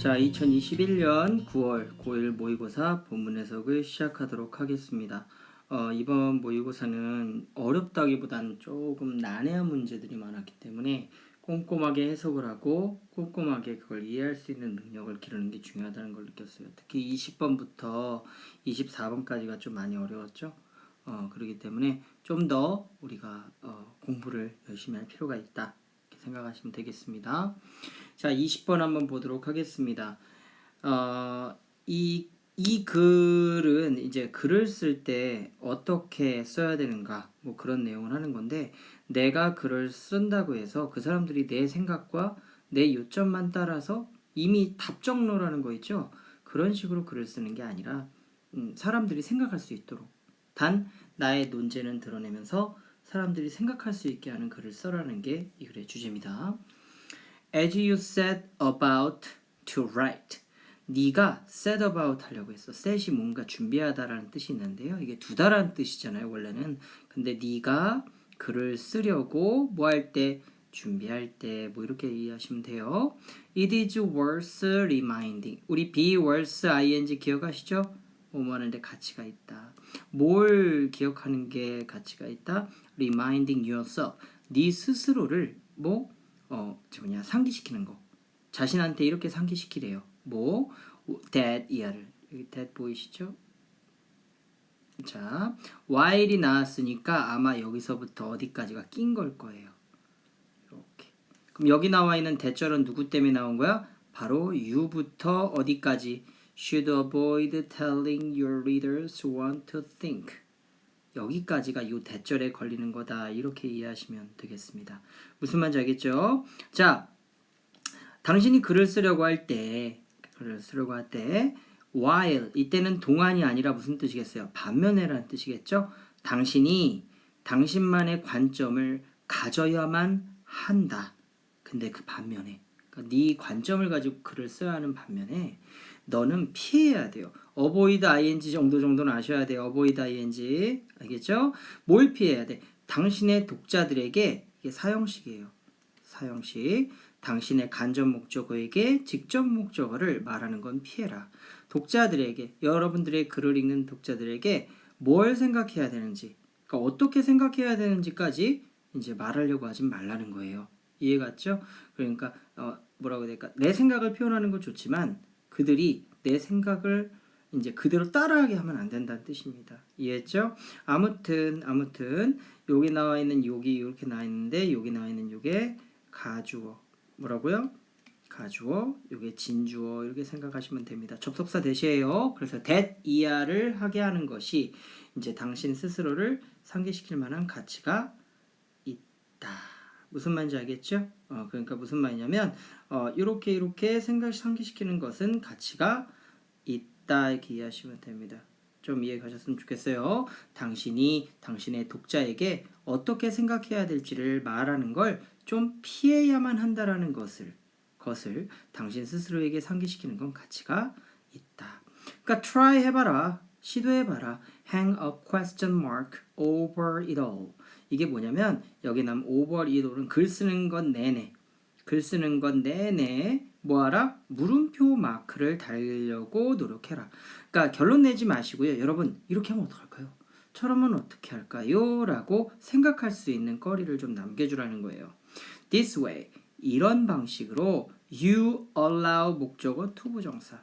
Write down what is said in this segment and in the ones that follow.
자, 2021년 9월 고1 모의고사 본문 해석을 시작하도록 하겠습니다. 이번 모의고사는 어렵다기보다는 조금 난해한 문제들이 많았기 때문에 꼼꼼하게 해석을 하고 꼼꼼하게 그걸 이해할 수 있는 능력을 기르는 게 중요하다는 걸 느꼈어요. 특히 20번부터 24번까지가 좀 많이 어려웠죠. 그렇기 때문에 좀 더 우리가 공부를 열심히 할 필요가 있다. 이렇게 생각하시면 되겠습니다. 자, 20번 한번 보도록 하겠습니다. 이 글은 이제 글을 쓸 때 어떻게 써야 되는가, 뭐 그런 내용을 하는 건데, 내가 글을 쓴다고 해서 그 사람들이 내 생각과 내 요점만 따라서 이미 답정로라는 거 있죠? 그런 식으로 글을 쓰는 게 아니라, 사람들이 생각할 수 있도록, 단 나의 논제는 드러내면서 사람들이 생각할 수 있게 하는 글을 써라는 게 이 글의 주제입니다. As you set about to write. 네가 set about 하려고 했어. set이 뭔가 준비하다라는 뜻이 있는데요. 이게 두다라는 뜻이잖아요, 원래는. 근데 네가 글을 쓰려고 뭐 할 때, 준비할 때, 뭐 이렇게 이해하시면 돼요. It is worth reminding. 우리 be worth ing 기억하시죠? 뭐뭐 하는데 가치가 있다. 뭘 기억하는 게 가치가 있다? Reminding yourself. 네 스스로를 상기시키는 거. 자신한테 이렇게 상기시키래요. 뭐 that year를. 여기 that 보이시죠? 자, while이 나왔으니까 아마 여기서부터 어디까지가 낀 걸 거예요. 이렇게. 그럼 여기 나와 있는 대절은 누구 때문에 나온 거야? 바로 you부터 어디까지? should avoid telling your readers what to think. 여기까지가 이 대절에 걸리는 거다. 이렇게 이해하시면 되겠습니다. 무슨 말인지 알겠죠? 자, 당신이 글을 쓰려고 할 때, while, 이때는 동안이 아니라 무슨 뜻이겠어요? 반면에라는 뜻이겠죠? 당신이 당신만의 관점을 가져야만 한다. 근데 그 반면에, 그러니까 네 관점을 가지고 글을 써야 하는 반면에 너는 피해야 돼요. avoid ing 정도는 아셔야 돼요. avoid ing. 알겠죠? 뭘 피해야 돼? 당신의 독자들에게, 이게 사형식이에요. 사형식. 당신의 간접 목적어에게 직접 목적어를 말하는 건 피해라. 독자들에게, 여러분들의 글을 읽는 독자들에게 뭘 생각해야 되는지, 그러니까 어떻게 생각해야 되는지까지 이제 말하려고 하지 말라는 거예요. 이해 갔죠? 그러니까 뭐라고 해야 될까? 내 생각을 표현하는 건 좋지만 그들이 내 생각을 이제 그대로 따라하게 하면 안 된다는 뜻입니다. 이해했죠? 아무튼 여기 나와 있는 여기 이렇게 나와 있는데 여기 나와 있는 요게 가주어. 뭐라고요? 가주어, 요게 진주어 이렇게 생각하시면 됩니다. 접속사 대시예요. 그래서 that 이하를 하게 하는 것이 이제 당신 스스로를 상기시킬 만한 가치가 있다. 무슨 말인지 알겠죠? 그러니까 무슨 말이냐면 이렇게 상기시키는 것은 가치가 있다 이렇게 이해하시면 됩니다. 좀 이해 가셨으면 좋겠어요. 당신이 당신의 독자에게 어떻게 생각해야 될지를 말하는 걸 좀 피해야만 한다라는 것을 당신 스스로에게 상기시키는 건 가치가 있다. 그러니까 try 해봐라. 시도해봐라. hang a question mark over it all. 이게 뭐냐면 여기 나온 over it all은 글 쓰는 건 내내 뭐하라? 물음표 마크를 달려고 노력해라. 그러니까 결론 내지 마시고요. 여러분 이렇게 하면 어떡할까요? 저러면 어떻게 할까요? 라고 생각할 수 있는 거리를 좀 남겨주라는 거예요. This way, 이런 방식으로 you allow 목적어 투부정사.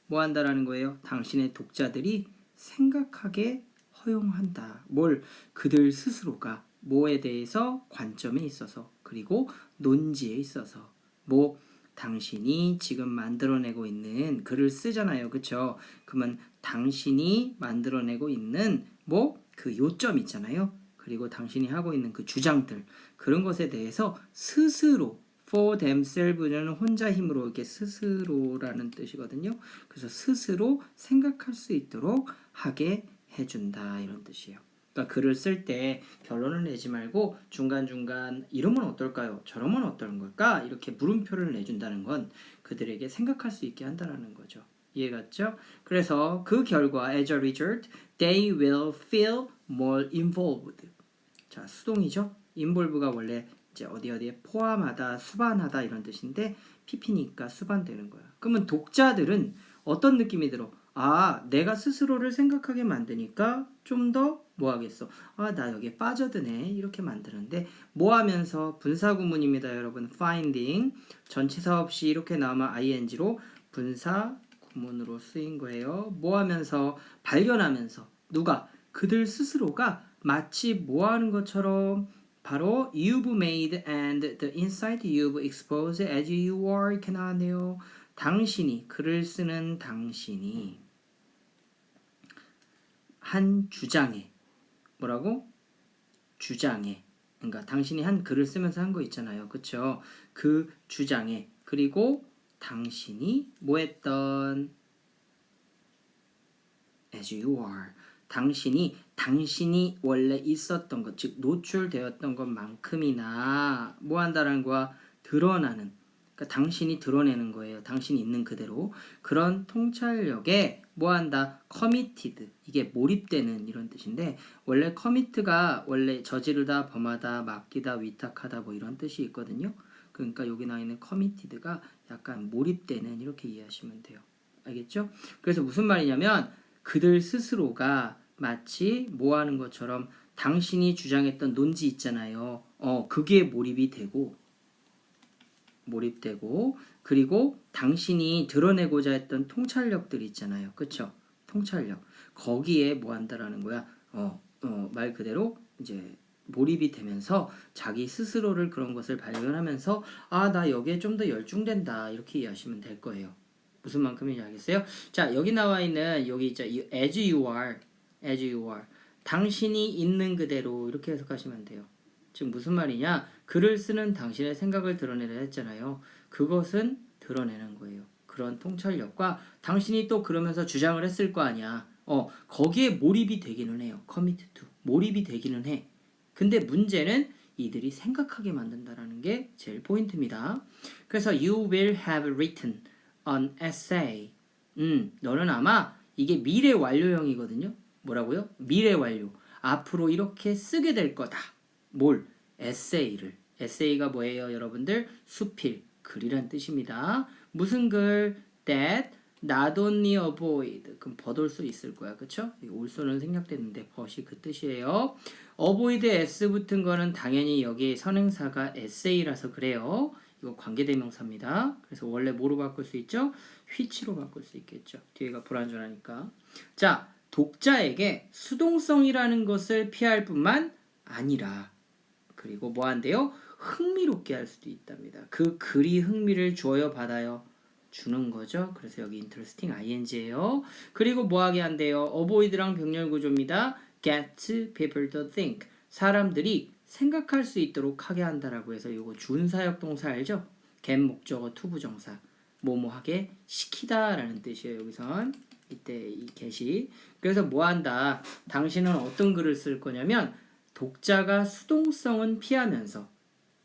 뭐 한다라는 거예요? 당신의 독자들이 생각하게 허용한다. 뭘? 그들 스스로가 뭐에 대해서 관점에 있어서 그리고 논지에 있어서 뭐 당신이 지금 만들어내고 있는 글을 쓰잖아요. 그쵸? 그러면 당신이 만들어내고 있는 뭐 그 요점 있잖아요. 그리고 당신이 하고 있는 그 주장들 그런 것에 대해서 스스로 for themselves는 혼자 힘으로 이렇게 스스로라는 뜻이거든요. 그래서 스스로 생각할 수 있도록 하게 해준다 이런 뜻이에요. 그러니까 글을 쓸 때 결론을 내지 말고 중간중간 이러면 어떨까요? 저러면 어떨 걸까? 이렇게 물음표를 내준다는 건 그들에게 생각할 수 있게 한다는 거죠. 이해갔죠? 그래서 그 결과 as a result, they will feel more involved. 자, 수동이죠? involve가 원래 이제 어디에 포함하다, 수반하다 이런 뜻인데 PP니까 수반되는 거야. 그러면 독자들은 어떤 느낌이 들어? 아, 내가 스스로를 생각하게 만드니까 좀 더 뭐 하겠어? 아, 나 여기에 빠져드네. 이렇게 만드는데 뭐 하면서 분사 구문입니다, 여러분. finding 전치사 없이 이렇게 나오면 ing로 분사 구문으로 쓰인 거예요. 뭐 하면서 발견하면서 누가 그들 스스로가 마치 뭐 하는 것처럼 바로 you've made and the insight you've exposed as you are 이렇게 나왔네요. 당신이 글을 쓰는 당신이 한 주장에 뭐라고? 주장에 그러니까 당신이 한 글을 쓰면서 한 거 있잖아요. 그쵸? 그 주장에 그리고 당신이 뭐 했던 as you are 당신이 원래 있었던 것, 즉 노출되었던 것만큼이나 뭐 한다는 거야? 드러나는 그러니까 당신이 드러내는 거예요. 당신이 있는 그대로 그런 통찰력에 뭐 한다? committed 이게 몰입되는 이런 뜻인데 원래 commit가 원래 저지르다, 범하다, 맡기다, 위탁하다 뭐 이런 뜻이 있거든요. 그러니까 여기 나와 있는 committed가 약간 몰입되는 이렇게 이해하시면 돼요. 알겠죠? 그래서 무슨 말이냐면 그들 스스로가 마치 뭐 하는 것처럼 당신이 주장했던 논지 있잖아요. 그게 몰입되고 그리고 당신이 드러내고자 했던 통찰력들 있잖아요. 그쵸? 통찰력. 거기에 뭐 한다라는 거야? 말 그대로 이제 몰입이 되면서 자기 스스로를 그런 것을 발견하면서 아, 나 여기에 좀 더 열중된다. 이렇게 이해하시면 될 거예요. 무슨 만큼인지 알겠어요? 자, 여기 나와 있는 여기 있죠. as you are. 당신이 있는 그대로 이렇게 해석하시면 돼요. 즉 무슨 말이냐? 글을 쓰는 당신의 생각을 드러내려 했잖아요. 그것은 드러내는 거예요. 그런 통찰력과 당신이 또 그러면서 주장을 했을 거 아니야. 거기에 몰입이 되기는 해요. commit to. 몰입이 되기는 해. 근데 문제는 이들이 생각하게 만든다라는 게 제일 포인트입니다. 그래서 you will have written an essay. 너는 아마 이게 미래 완료형이거든요. 뭐라고요? 미래 완료. 앞으로 이렇게 쓰게 될 거다. 뭘? 에세이를. 에세이가 뭐예요, 여러분들? 수필, 글이란 뜻입니다. 무슨 글? That not only avoid. 그럼 벗올 수 있을 거야, 그쵸? 올소는 생략됐는데 벗이 그 뜻이에요. avoid s 붙은 거는 당연히 여기 선행사가 에세이라서 그래요. 이거 관계대명사입니다. 그래서 원래 뭐로 바꿀 수 있죠? which로 바꿀 수 있겠죠. 뒤에가 불완전하니까. 자, 독자에게 수동성이라는 것을 피할 뿐만 아니라 그리고 뭐 한대요? 흥미롭게 할 수도 있답니다. 그 글이 흥미를 줘요, 받아요? 주는 거죠. 그래서 여기 interesting ing예요. 그리고 뭐 하게 한대요? avoid랑 병렬 구조입니다. get people to think. 사람들이 생각할 수 있도록 하게 한다라고 해서 이거 준사역 동사 알죠? get 목적어 투부정사. 뭐뭐 하게 시키다라는 뜻이에요. 여기선 이때 이 get이. 그래서 뭐 한다? 당신은 어떤 글을 쓸 거냐면 독자가 수동성은 피하면서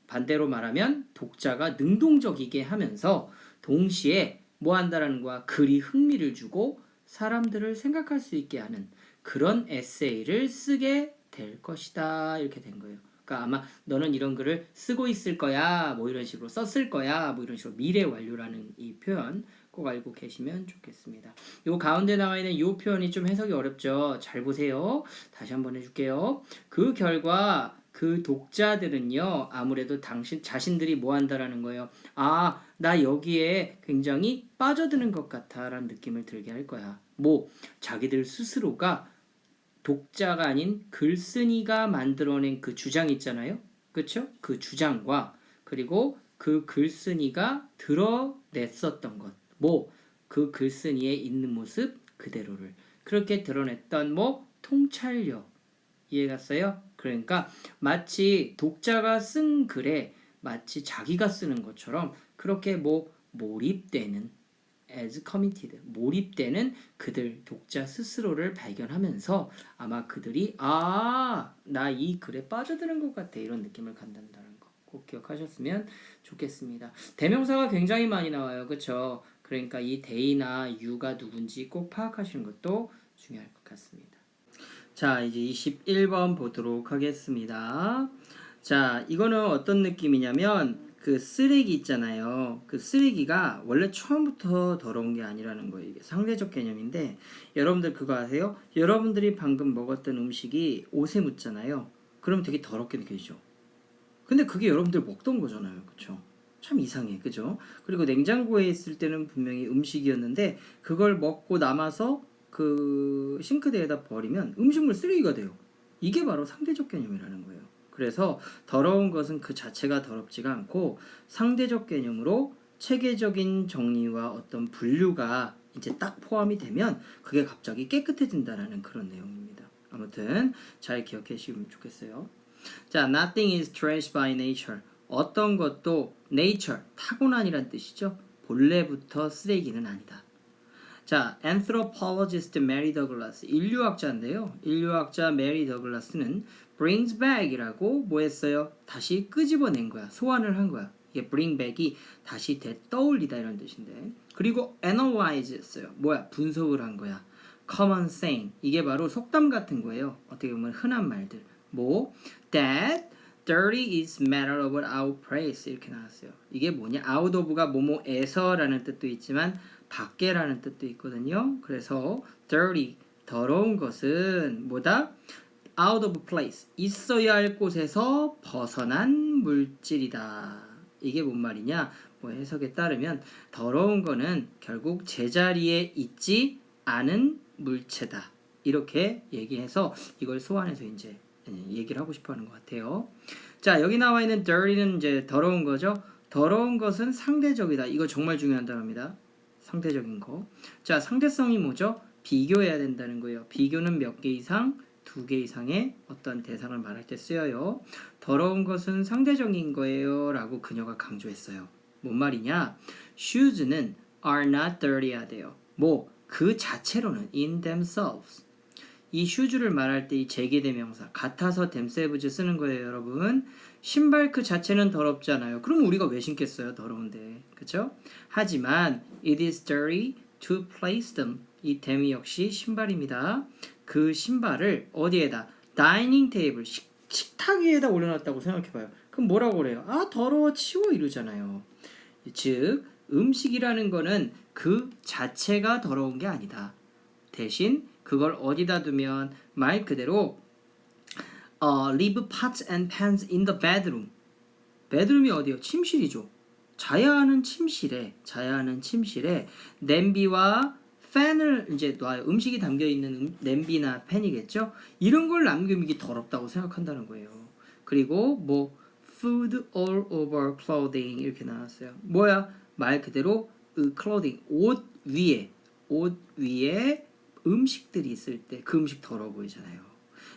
반대로 말하면 독자가 능동적이게 하면서 동시에 뭐 한다라는 거야? 글이 흥미를 주고 사람들을 생각할 수 있게 하는 그런 에세이를 쓰게 될 것이다. 이렇게 된 거예요. 그러니까 아마 너는 이런 글을 쓰고 있을 거야. 뭐 이런 식으로 썼을 거야. 뭐 이런 식으로 미래 완료라는 이 표현 꼭 알고 계시면 좋겠습니다. 요 가운데 나와 있는 요 표현이 좀 해석이 어렵죠. 잘 보세요. 다시 한번 해줄게요. 그 결과 그 독자들은요, 아무래도 당신 자신들이 뭐 한다라는 거예요. 아, 나 여기에 굉장히 빠져드는 것 같아라는 느낌을 들게 할 거야. 뭐 자기들 스스로가 독자가 아닌 글쓴이가 만들어낸 그 주장 있잖아요. 그쵸? 그 주장과 그리고 그 글쓴이가 드러냈었던 것. 뭐 그 글쓴이의 있는 모습 그대로를 그렇게 드러냈던 뭐 통찰력. 이해갔어요? 그러니까 마치 독자가 쓴 글에 마치 자기가 쓰는 것처럼 그렇게 뭐 몰입되는 as committed 몰입되는 그들 독자 스스로를 발견하면서 아마 그들이 나 이 글에 빠져드는 것 같아 이런 느낌을 갖는다는 거 꼭 기억하셨으면 좋겠습니다. 대명사가 굉장히 많이 나와요. 그쵸? 그러니까 이 they나 you가 누군지 꼭 파악하시는 것도 중요할 것 같습니다. 자, 이제 21번 보도록 하겠습니다. 자, 이거는 어떤 느낌이냐면 그 쓰레기 있잖아요. 그 쓰레기가 원래 처음부터 더러운 게 아니라는 거예요. 이게 상대적 개념인데 여러분들 그거 아세요? 여러분들이 방금 먹었던 음식이 옷에 묻잖아요. 그럼 되게 더럽게 느껴지죠. 근데 그게 여러분들 먹던 거잖아요. 그쵸? 참 이상해. 그죠? 그리고 냉장고에 있을 때는 분명히 음식이었는데 그걸 먹고 남아서 그 싱크대에다 버리면 음식물 쓰레기가 돼요. 이게 바로 상대적 개념이라는 거예요. 그래서 더러운 것은 그 자체가 더럽지가 않고 상대적 개념으로 체계적인 정리와 어떤 분류가 이제 딱 포함이 되면 그게 갑자기 깨끗해진다라는 그런 내용입니다. 아무튼 잘 기억해 주시면 좋겠어요. 자, nothing is trash by nature. 어떤 것도 nature, 타고난이란 뜻이죠. 본래부터 쓰레기는 아니다. 자, anthropologist Mary Douglas, 인류학자인데요. 인류학자 메리 더글라스는 brings back이라고 뭐 했어요? 다시 끄집어낸 거야. 소환을 한 거야. 이게 bring back이 다시 떠올리다 이런 뜻인데. 그리고 analyze 했어요. 뭐야? 분석을 한 거야. common saying, 이게 바로 속담 같은 거예요. 어떻게 보면 흔한 말들. 뭐 that dirty is matter of our praise 이렇게 나왔어요. 이게 뭐냐? out of가 뭐뭐에서라는 뜻도 있지만 밖에라는 뜻도 있거든요. 그래서 dirty 더러운 것은 뭐다? out of place 있어야 할 곳에서 벗어난 물질이다. 이게 뭔 말이냐? 뭐 해석에 따르면 더러운 거는 결국 제자리에 있지 않은 물체다. 이렇게 얘기해서 이걸 소환해서 이제 얘기를 하고 싶어 하는 것 같아요. 자, 여기 나와 있는 dirty는 이제 더러운 거죠. 더러운 것은 상대적이다. 이거 정말 중요한 단어입니다. 상대적인 거. 자, 상대성이 뭐죠? 비교해야 된다는 거예요. 비교는 몇 개 이상? 2개 이상의 어떤 대상을 말할 때 쓰여요. 더러운 것은 상대적인 거예요. 라고 그녀가 강조했어요. 뭔 말이냐? Shoes는 are not dirty야 돼요. 뭐, 그 자체로는 in themselves. 이 슈즈를 말할 때 이 제기대명사 같아서 themselves 쓰는 거예요, 여러분. 신발 그 자체는 더럽잖아요. 그럼 우리가 왜 신겠어요, 더러운데. 그쵸? 하지만 it is dirty to place them. 이 them 역시 신발입니다. 그 신발을 어디에다? 다이닝 테이블, 식탁 위에다 올려놨다고 생각해봐요. 그럼 뭐라고 그래요? 아, 더러워, 치워 이러잖아요. 즉, 음식이라는 거는 그 자체가 더러운 게 아니다. 대신 그걸 어디다 두면 말 그대로 leave pots and pans in the bedroom. bedroom이 어디요? 침실이죠. 자야 하는 침실에 냄비와 팬을 이제 놔요. 음식이 담겨 있는 냄비나 팬이겠죠. 이런 걸 남기면 이게 더럽다고 생각한다는 거예요. 그리고 뭐 food all over clothing 이렇게 나왔어요. 뭐야? 말 그대로 clothing 옷 위에 음식들이 있을 때 그 음식 더러워 보이잖아요.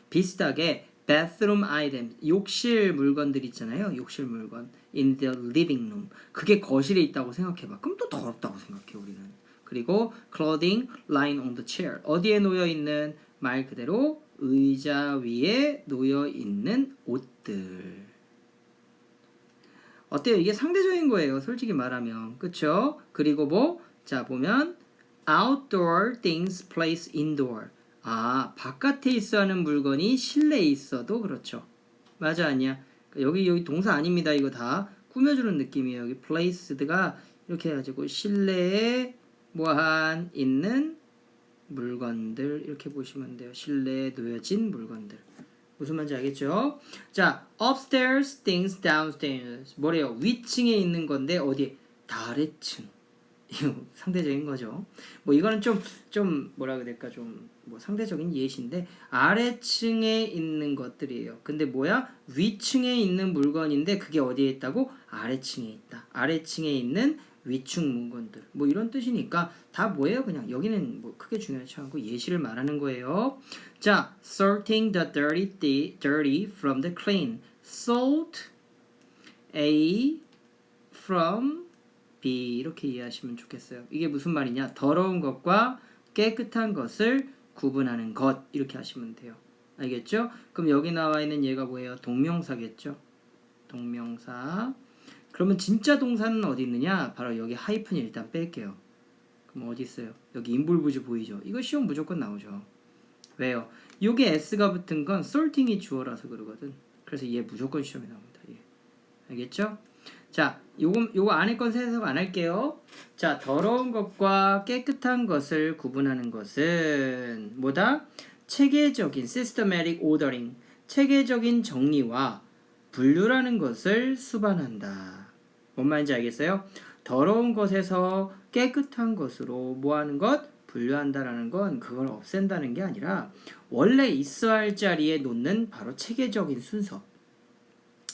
비슷하게 bathroom item, 욕실 물건들 있잖아요. 욕실 물건 in the living room. 그게 거실에 있다고 생각해봐. 그럼 또 더럽다고 생각해 우리는. 그리고 clothing lying on the chair. 어디에 놓여 있는? 말 그대로 의자 위에 놓여 있는 옷들. 어때요? 이게 상대적인 거예요. 솔직히 말하면. 그쵸? 그리고 뭐? 자, 보면 outdoor things placed indoor. 아, 바깥에 있어야 하는 물건이 실내에 있어도 그렇죠. 맞아, 아니야? 여기 동사 아닙니다. 이거 다 꾸며주는 느낌이에요. 여기 placed가 이렇게 해가지고 실내에 뭐한 있는 물건들 이렇게 보시면 돼요. 실내에 놓여진 물건들. 무슨 말인지 알겠죠? 자, upstairs things downstairs. 뭐래요? 위층에 있는 건데 어디? 아래층. 이거 상대적인 거죠. 뭐 이거는 좀 뭐라 그래야 될까? 좀 뭐 상대적인 예시인데 아래층에 있는 것들이에요. 근데 뭐야? 위층에 있는 물건인데 그게 어디에 있다고? 아래층에 있다. 아래층에 있는 위층 물건들. 뭐 이런 뜻이니까 다 뭐예요? 그냥 여기는 뭐 크게 중요하지 않고 예시를 말하는 거예요. 자, sorting the dirty from the clean. Sort A from B 이렇게 이해하시면 좋겠어요. 이게 무슨 말이냐? 더러운 것과 깨끗한 것을 구분하는 것 이렇게 하시면 돼요. 알겠죠? 그럼 여기 나와 있는 얘가 뭐예요? 동명사겠죠? 동명사. 그러면 진짜 동사는 어디 있느냐? 바로 여기 하이픈 일단 뺄게요. 그럼 어디 있어요? 여기 인볼브즈 보이죠? 이거 시험 무조건 나오죠. 왜요? 요게 S가 붙은 건 sorting이 주어라서 그러거든. 그래서 얘 무조건 시험에 나옵니다. 예. 알겠죠? 자, 요거 안에 건 해석 안 할게요. 자, 더러운 것과 깨끗한 것을 구분하는 것은 뭐다? 체계적인 systematic ordering, 체계적인 정리와 분류라는 것을 수반한다. 뭔 말인지 알겠어요? 더러운 것에서 깨끗한 것으로 뭐하는 것? 분류한다라는 건 그걸 없앤다는 게 아니라 원래 있어야 할 자리에 놓는 바로 체계적인 순서.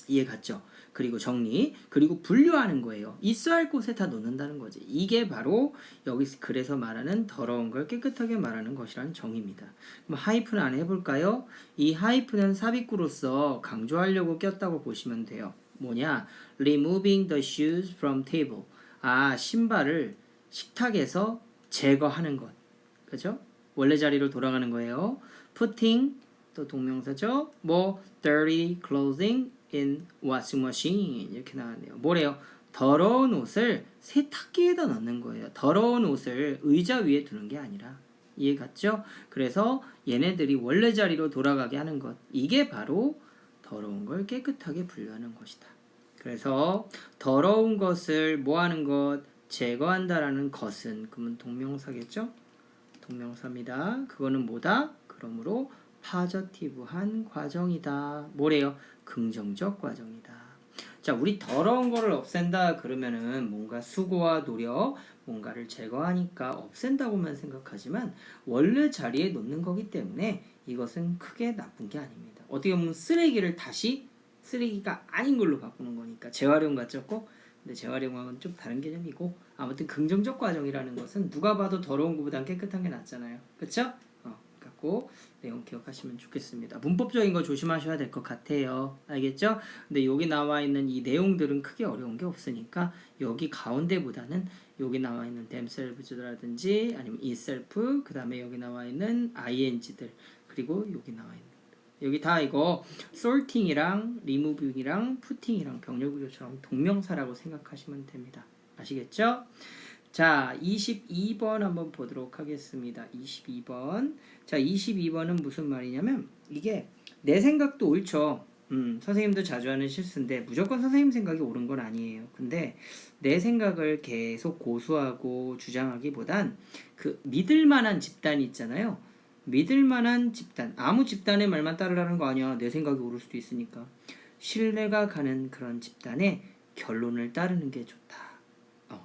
이해 갔죠? 그리고 정리, 그리고 분류하는 거예요. 있어야 할 곳에 다 놓는다는 거지. 이게 바로 여기 그래서 말하는 더러운 걸 깨끗하게 말하는 것이라는 정의입니다. 그럼 하이픈 안에 해볼까요? 이 하이픈은 삽입구로서 강조하려고 꼈다고 보시면 돼요. 뭐냐? Removing the shoes from table. 아, 신발을 식탁에서 제거하는 것. 그죠? 원래 자리로 돌아가는 거예요. Putting, 또 동명사죠. 뭐 dirty clothing in washing machine 이렇게 나왔네요. 뭐래요? 더러운 옷을 세탁기에다 넣는 거예요. 더러운 옷을 의자 위에 두는 게 아니라. 이해 갔죠? 그래서 얘네들이 원래 자리로 돌아가게 하는 것. 이게 바로 더러운 걸 깨끗하게 분류하는 것이다. 그래서 더러운 것을 뭐 하는 것? 제거한다라는 것은 그러면 동명사겠죠? 동명사입니다. 그거는 뭐다? 그러므로 파저티브한 과정이다. 뭐래요? 긍정적 과정이다. 자, 우리 더러운 거를 없앤다 그러면은 뭔가 수고와 노력, 뭔가를 제거하니까 없앤다고만 생각하지만 원래 자리에 놓는 거기 때문에 이것은 크게 나쁜 게 아닙니다. 어떻게 보면 쓰레기를 다시 쓰레기가 아닌 걸로 바꾸는 거니까 재활용 같죠? 근데 재활용하고는 좀 다른 개념이고 아무튼 긍정적 과정이라는 것은 누가 봐도 더러운 것보단 깨끗한 게 낫잖아요. 그쵸? 갖고 내용 기억하시면 좋겠습니다. 문법적인 거 조심하셔야 될 것 같아요. 알겠죠? 근데 여기 나와 있는 이 내용들은 크게 어려운 게 없으니까 여기 가운데보다는 여기 나와 있는 themselves라든지 아니면 itself 그 다음에 여기 나와 있는 ing들 그리고 여기 나와 있는 여기 다 이거 sorting이랑 removing이랑 putting이랑 병렬 구조처럼 동명사라고 생각하시면 됩니다. 아시겠죠? 자, 22번 한번 보도록 하겠습니다. 22번. 자, 22번은 무슨 말이냐면 이게 내 생각도 옳죠. 선생님도 자주 하는 실수인데 무조건 선생님 생각이 옳은 건 아니에요. 근데 내 생각을 계속 고수하고 주장하기보단 그 믿을 만한 집단이 있잖아요. 믿을 만한 집단. 아무 집단의 말만 따르라는 거 아니야. 내 생각이 옳을 수도 있으니까. 신뢰가 가는 그런 집단의 결론을 따르는 게 좋다.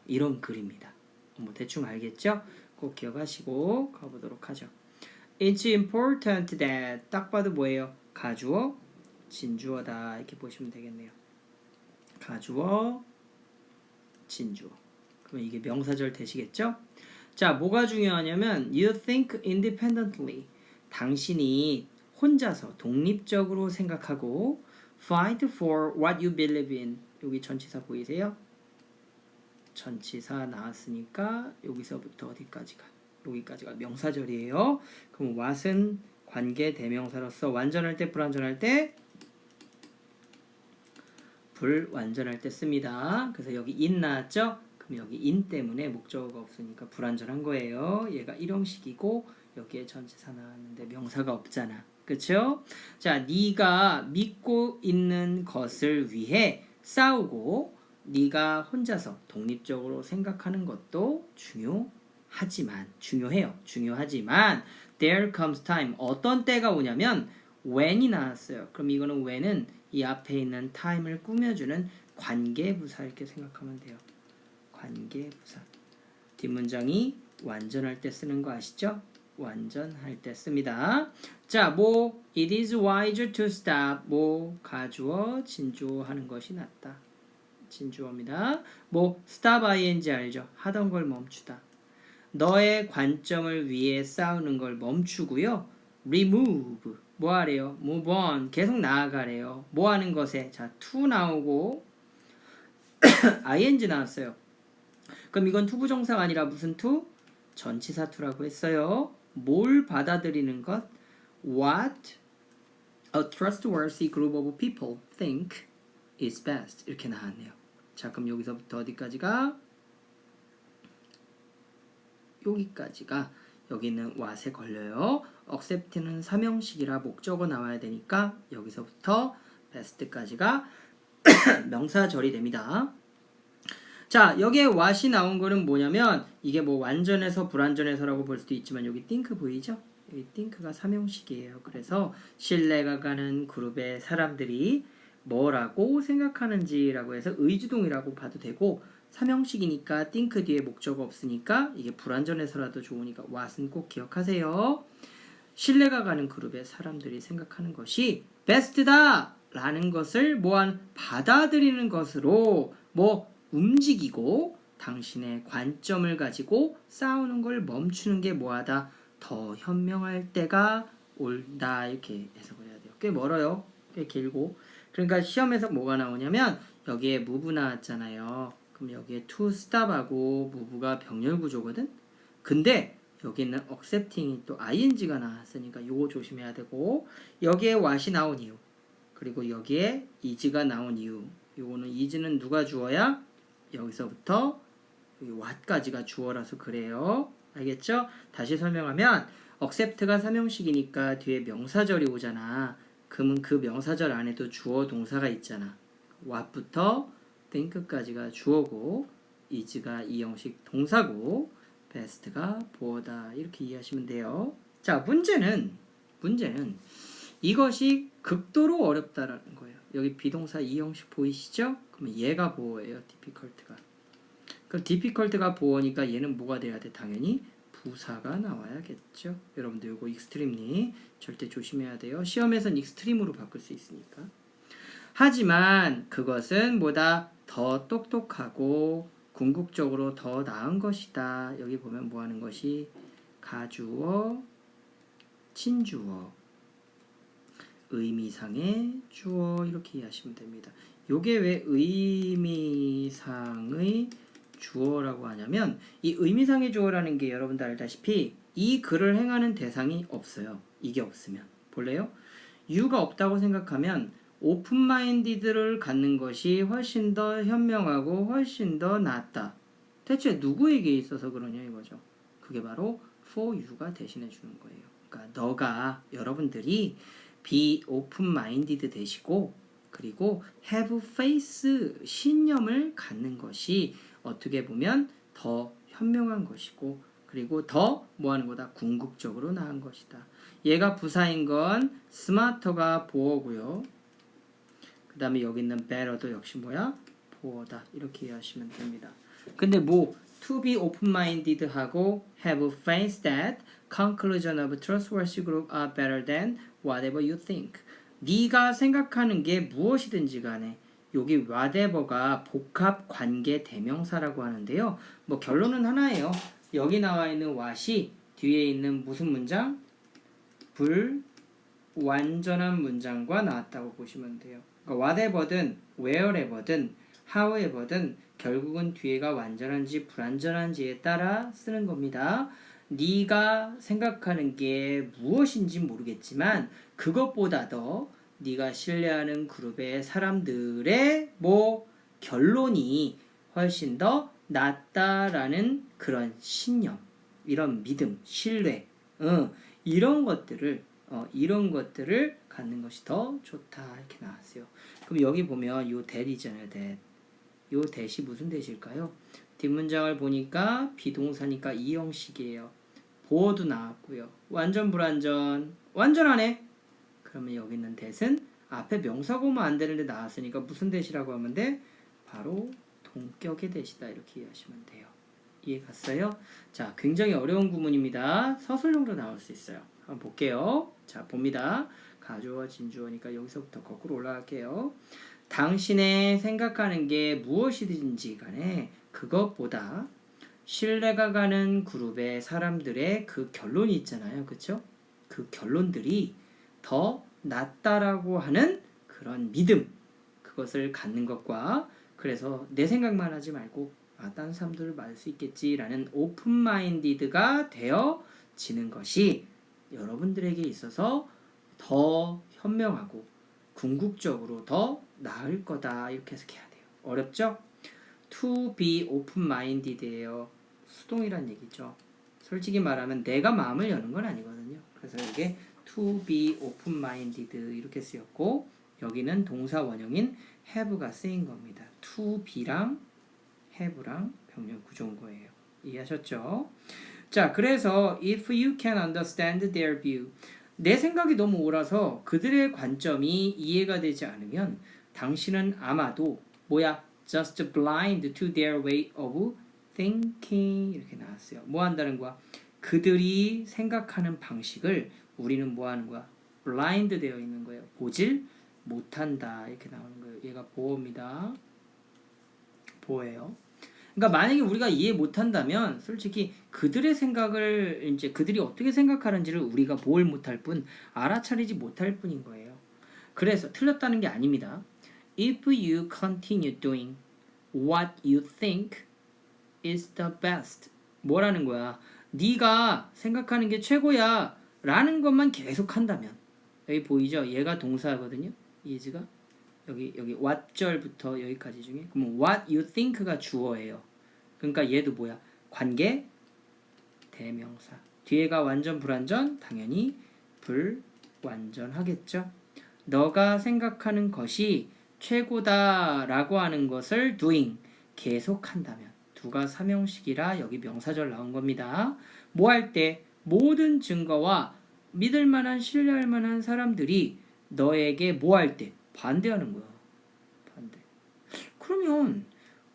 이런 글입니다. 뭐 대충 알겠죠? 꼭 기억하시고 가보도록 하죠. It's important that 딱 봐도 뭐예요? 가주어, 진주어다 이렇게 보시면 되겠네요. 가주어, 진주어. 그러면 이게 명사절 되시겠죠? 자, 뭐가 중요하냐면 You think independently. 당신이 혼자서 독립적으로 생각하고 Fight for what you believe in. 여기 전치사 보이세요? 전치사 나왔으니까 여기서부터 어디까지가? 여기까지가 명사절이에요. 그럼 what은 관계 대명사로서 완전할 때 불완전할 때 불완전할 때 씁니다. 그래서 여기 in 나왔죠? 그럼 여기 in 때문에 목적어가 없으니까 불완전한 거예요. 얘가 일형식이고 여기에 전치사 나왔는데 명사가 없잖아. 그쵸? 자, 네가 믿고 있는 것을 위해 싸우고 네가 혼자서 독립적으로 생각하는 것도 중요해요. 중요하지만 there comes time. 어떤 때가 오냐면 when이 나왔어요. 그럼 이거는 when은 이 앞에 있는 time을 꾸며주는 관계부사 이렇게 생각하면 돼요. 관계부사. 뒷문장이 완전할 때 쓰는 거 아시죠? 완전할 때 씁니다. 자, 뭐 it is wiser to stop. 뭐 가주어, 진주어 하는 것이 낫다. 진주어입니다. 뭐 stop ing 알죠? 하던 걸 멈추다. 너의 관점을 위해 싸우는 걸 멈추고요. remove 뭐 하래요? move on 계속 나아가래요. 뭐 하는 것에 자 to 나오고 ing 나왔어요. 그럼 이건 투부정사가 아니라 무슨 to? 전치사 to라고 했어요. 뭘 받아들이는 것? What a trustworthy group of people think is best 이렇게 나왔네요. 자, 그럼 여기서부터 어디까지가? 여기까지가 여기는 what에 걸려요. accept는 삼형식이라 목적어 나와야 되니까 여기서부터 best까지가 명사절이 됩니다. 자, 여기에 what이 나온 거는 뭐냐면 이게 뭐 완전해서 불완전해서라고 볼 수도 있지만 여기 think 보이죠? 여기 think가 삼형식이에요. 그래서 신뢰가 가는 그룹의 사람들이 뭐라고 생각하는지라고 해서 의주동이라고 봐도 되고 삼형식이니까 think 뒤에 목적어 없으니까 이게 불완전해서라도 좋으니까 what은 꼭 기억하세요. 신뢰가 가는 그룹의 사람들이 생각하는 것이 베스트다 라는 것을 뭐한 받아들이는 것으로 뭐 움직이고 당신의 관점을 가지고 싸우는 걸 멈추는 게 뭐하다 더 현명할 때가 올다 이렇게 해석을 해야 돼요. 꽤 멀어요. 꽤 길고. 그러니까 시험에서 뭐가 나오냐면 여기에 move 나왔잖아요. 그럼 여기에 to stop하고 move가 병렬 구조거든. 근데 여기는 accepting이 또 ing가 나왔으니까 요거 조심해야 되고 여기에 what이 나온 이유 그리고 여기에 is가 나온 이유 요거는 is는 누가 주어야? 여기서부터 여기 what까지가 주어라서 그래요. 알겠죠? 다시 설명하면 accept가 삼형식이니까 뒤에 명사절이 오잖아. 그러면 그 명사절 안에도 주어 동사가 있잖아. what부터 think까지가 주어고 is가 이형식 동사고 best가 보어다 이렇게 이해하시면 돼요. 자, 문제는 이것이 극도로 어렵다라는 거예요. 여기 비동사 이형식 보이시죠? 그러면 얘가 보어예요. difficult가. 그럼 difficult가 보어니까 얘는 뭐가 돼야 돼? 당연히 부사가 나와야겠죠. 여러분들 이거 extremely 절대 조심해야 돼요. 시험에선 extreme으로 바꿀 수 있으니까. 하지만 그것은 뭐다? 더 똑똑하고 궁극적으로 더 나은 것이다. 여기 보면 뭐 하는 것이 가주어, 친주어, 의미상의 주어 이렇게 이해하시면 됩니다. 요게 왜 의미상의 주어라고 하냐면 이 의미상의 주어라는 게 여러분들 알다시피 이 글을 행하는 대상이 없어요. 이게 없으면. 볼래요? 이유가 없다고 생각하면 오픈마인디드를 갖는 것이 훨씬 더 현명하고 훨씬 더 낫다. 대체 누구에게 있어서 그러냐 이거죠. 그게 바로 for you가 대신해 주는 거예요. 그러니까 너가 여러분들이 be open-minded 되시고 그리고 have faith 신념을 갖는 것이 어떻게 보면 더 현명한 것이고 그리고 더 뭐하는 거다? 궁극적으로 나은 것이다. 얘가 부사인 건 smarter가 보어고요. 그 다음에 여기 있는 better도 역시 뭐야? 보어다. 이렇게 이해하시면 됩니다. 근데 뭐 to be open-minded 하고 have faith that conclusion of trustworthy group are better than whatever you think. 네가 생각하는 게 무엇이든지 간에 여기 whatever가 복합 관계 대명사라고 하는데요. 뭐 결론은 하나예요. 여기 나와 있는 what이 뒤에 있는 무슨 문장? 불완전한 문장과 나왔다고 보시면 돼요. 그러니까 whatever든 wherever든 however든 결국은 뒤에가 완전한지 불완전한지에 따라 쓰는 겁니다. 네가 생각하는 게 무엇인지 모르겠지만 그것보다 더 네가 신뢰하는 그룹의 사람들의 뭐 결론이 훨씬 더 낫다라는 그런 신념, 이런 믿음, 신뢰, 이런 것들을 갖는 것이 더 좋다 이렇게 나왔어요. 그럼 여기 보면 요 that이잖아요. that. 요 that이 무슨 that일까요? 뒷문장을 보니까 비동사니까 이형식이에요. 보어도 나왔고요. 완전 불완전 완전하네. 그러면 여기 있는 that은 앞에 명사고만 안 되는데 나왔으니까 무슨 that이라고 하면 돼? 바로 동격의 that이다 이렇게 이해하시면 돼요. 이해 갔어요? 자, 굉장히 어려운 구문입니다. 서술형도 나올 수 있어요. 한번 볼게요. 자, 봅니다. 가주어, 진주어니까 여기서부터 거꾸로 올라갈게요. 당신의 생각하는 게 무엇이든지 간에 그것보다 신뢰가 가는 그룹의 사람들의 그 결론이 있잖아요. 그쵸? 그 결론들이 더 낫다라고 하는 그런 믿음, 그것을 갖는 것과 그래서 내 생각만 하지 말고 다른 사람들을 말할 수 있겠지라는 오픈마인디드가 되어지는 것이 여러분들에게 있어서 더 현명하고 궁극적으로 더 나을 거다 이렇게 해석해야 돼요. 어렵죠? To be open-minded예요. 수동이란 얘기죠. 솔직히 말하면 내가 마음을 여는 건 아니거든요. 그래서 이게 to be open-minded 이렇게 쓰였고 여기는 동사 원형인 have가 쓰인 겁니다. to be랑 have랑 병렬 구조인 거예요. 이해하셨죠? 자, 그래서 if you can understand their view, 내 생각이 너무 옳아서 그들의 관점이 이해가 되지 않으면 당신은 아마도 뭐야? just blind to their way of thinking 이렇게 나왔어요. 뭐 한다는 거야? 그들이 생각하는 방식을 우리는 뭐 하는 거야? blind 되어 있는 거예요. 보질 못한다 이렇게 나오는 거예요. 얘가 보어입니다. 보어예요. 그러니까 만약에 우리가 이해 못한다면 솔직히 그들의 생각을 이제 그들이 어떻게 생각하는지를 우리가 뭘 못할 뿐 알아차리지 못할 뿐인 거예요. 그래서 틀렸다는 게 아닙니다. If you continue doing what you think is the best, 뭐라는 거야? 네가 생각하는 게 최고야 라는 것만 계속 한다면, 여기 보이죠? 얘가 동사거든요. is가 여기 what 절부터 여기까지 중에 그럼 what you think가 주어예요. 그러니까 얘도 뭐야? 관계 대명사. 뒤에가 완전 불완전? 당연히 불완전하겠죠. 너가 생각하는 것이 최고다라고 하는 것을 doing 계속한다면 두가 삼형식이라 여기 명사절 나온 겁니다. 뭐 할 때 모든 증거와 믿을 만한 신뢰할 만한 사람들이 너에게 뭐 할 때 반대하는 거야. 반대. 그러면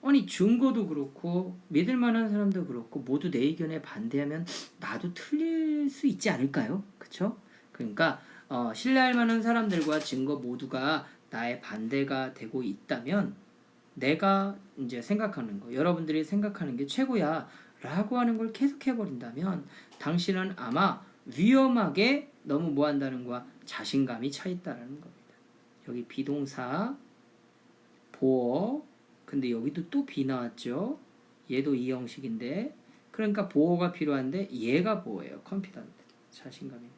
아니 증거도 그렇고 믿을 만한 사람도 그렇고 모두 내 의견에 반대하면 나도 틀릴 수 있지 않을까요? 그쵸? 그러니까 신뢰할 만한 사람들과 증거 모두가 나의 반대가 되고 있다면 내가 이제 생각하는 거, 여러분들이 생각하는 게 최고야 라고 하는 걸 계속해버린다면 당신은 아마 위험하게 너무 뭐 한다는 거야? 자신감이 차 있다는 겁니다. 여기 비동사 보어, 근데 여기도 또 비 나왔죠. 얘도 이 형식인데 그러니까 보어가 필요한데 얘가 보어예요. confident, 자신감입니다.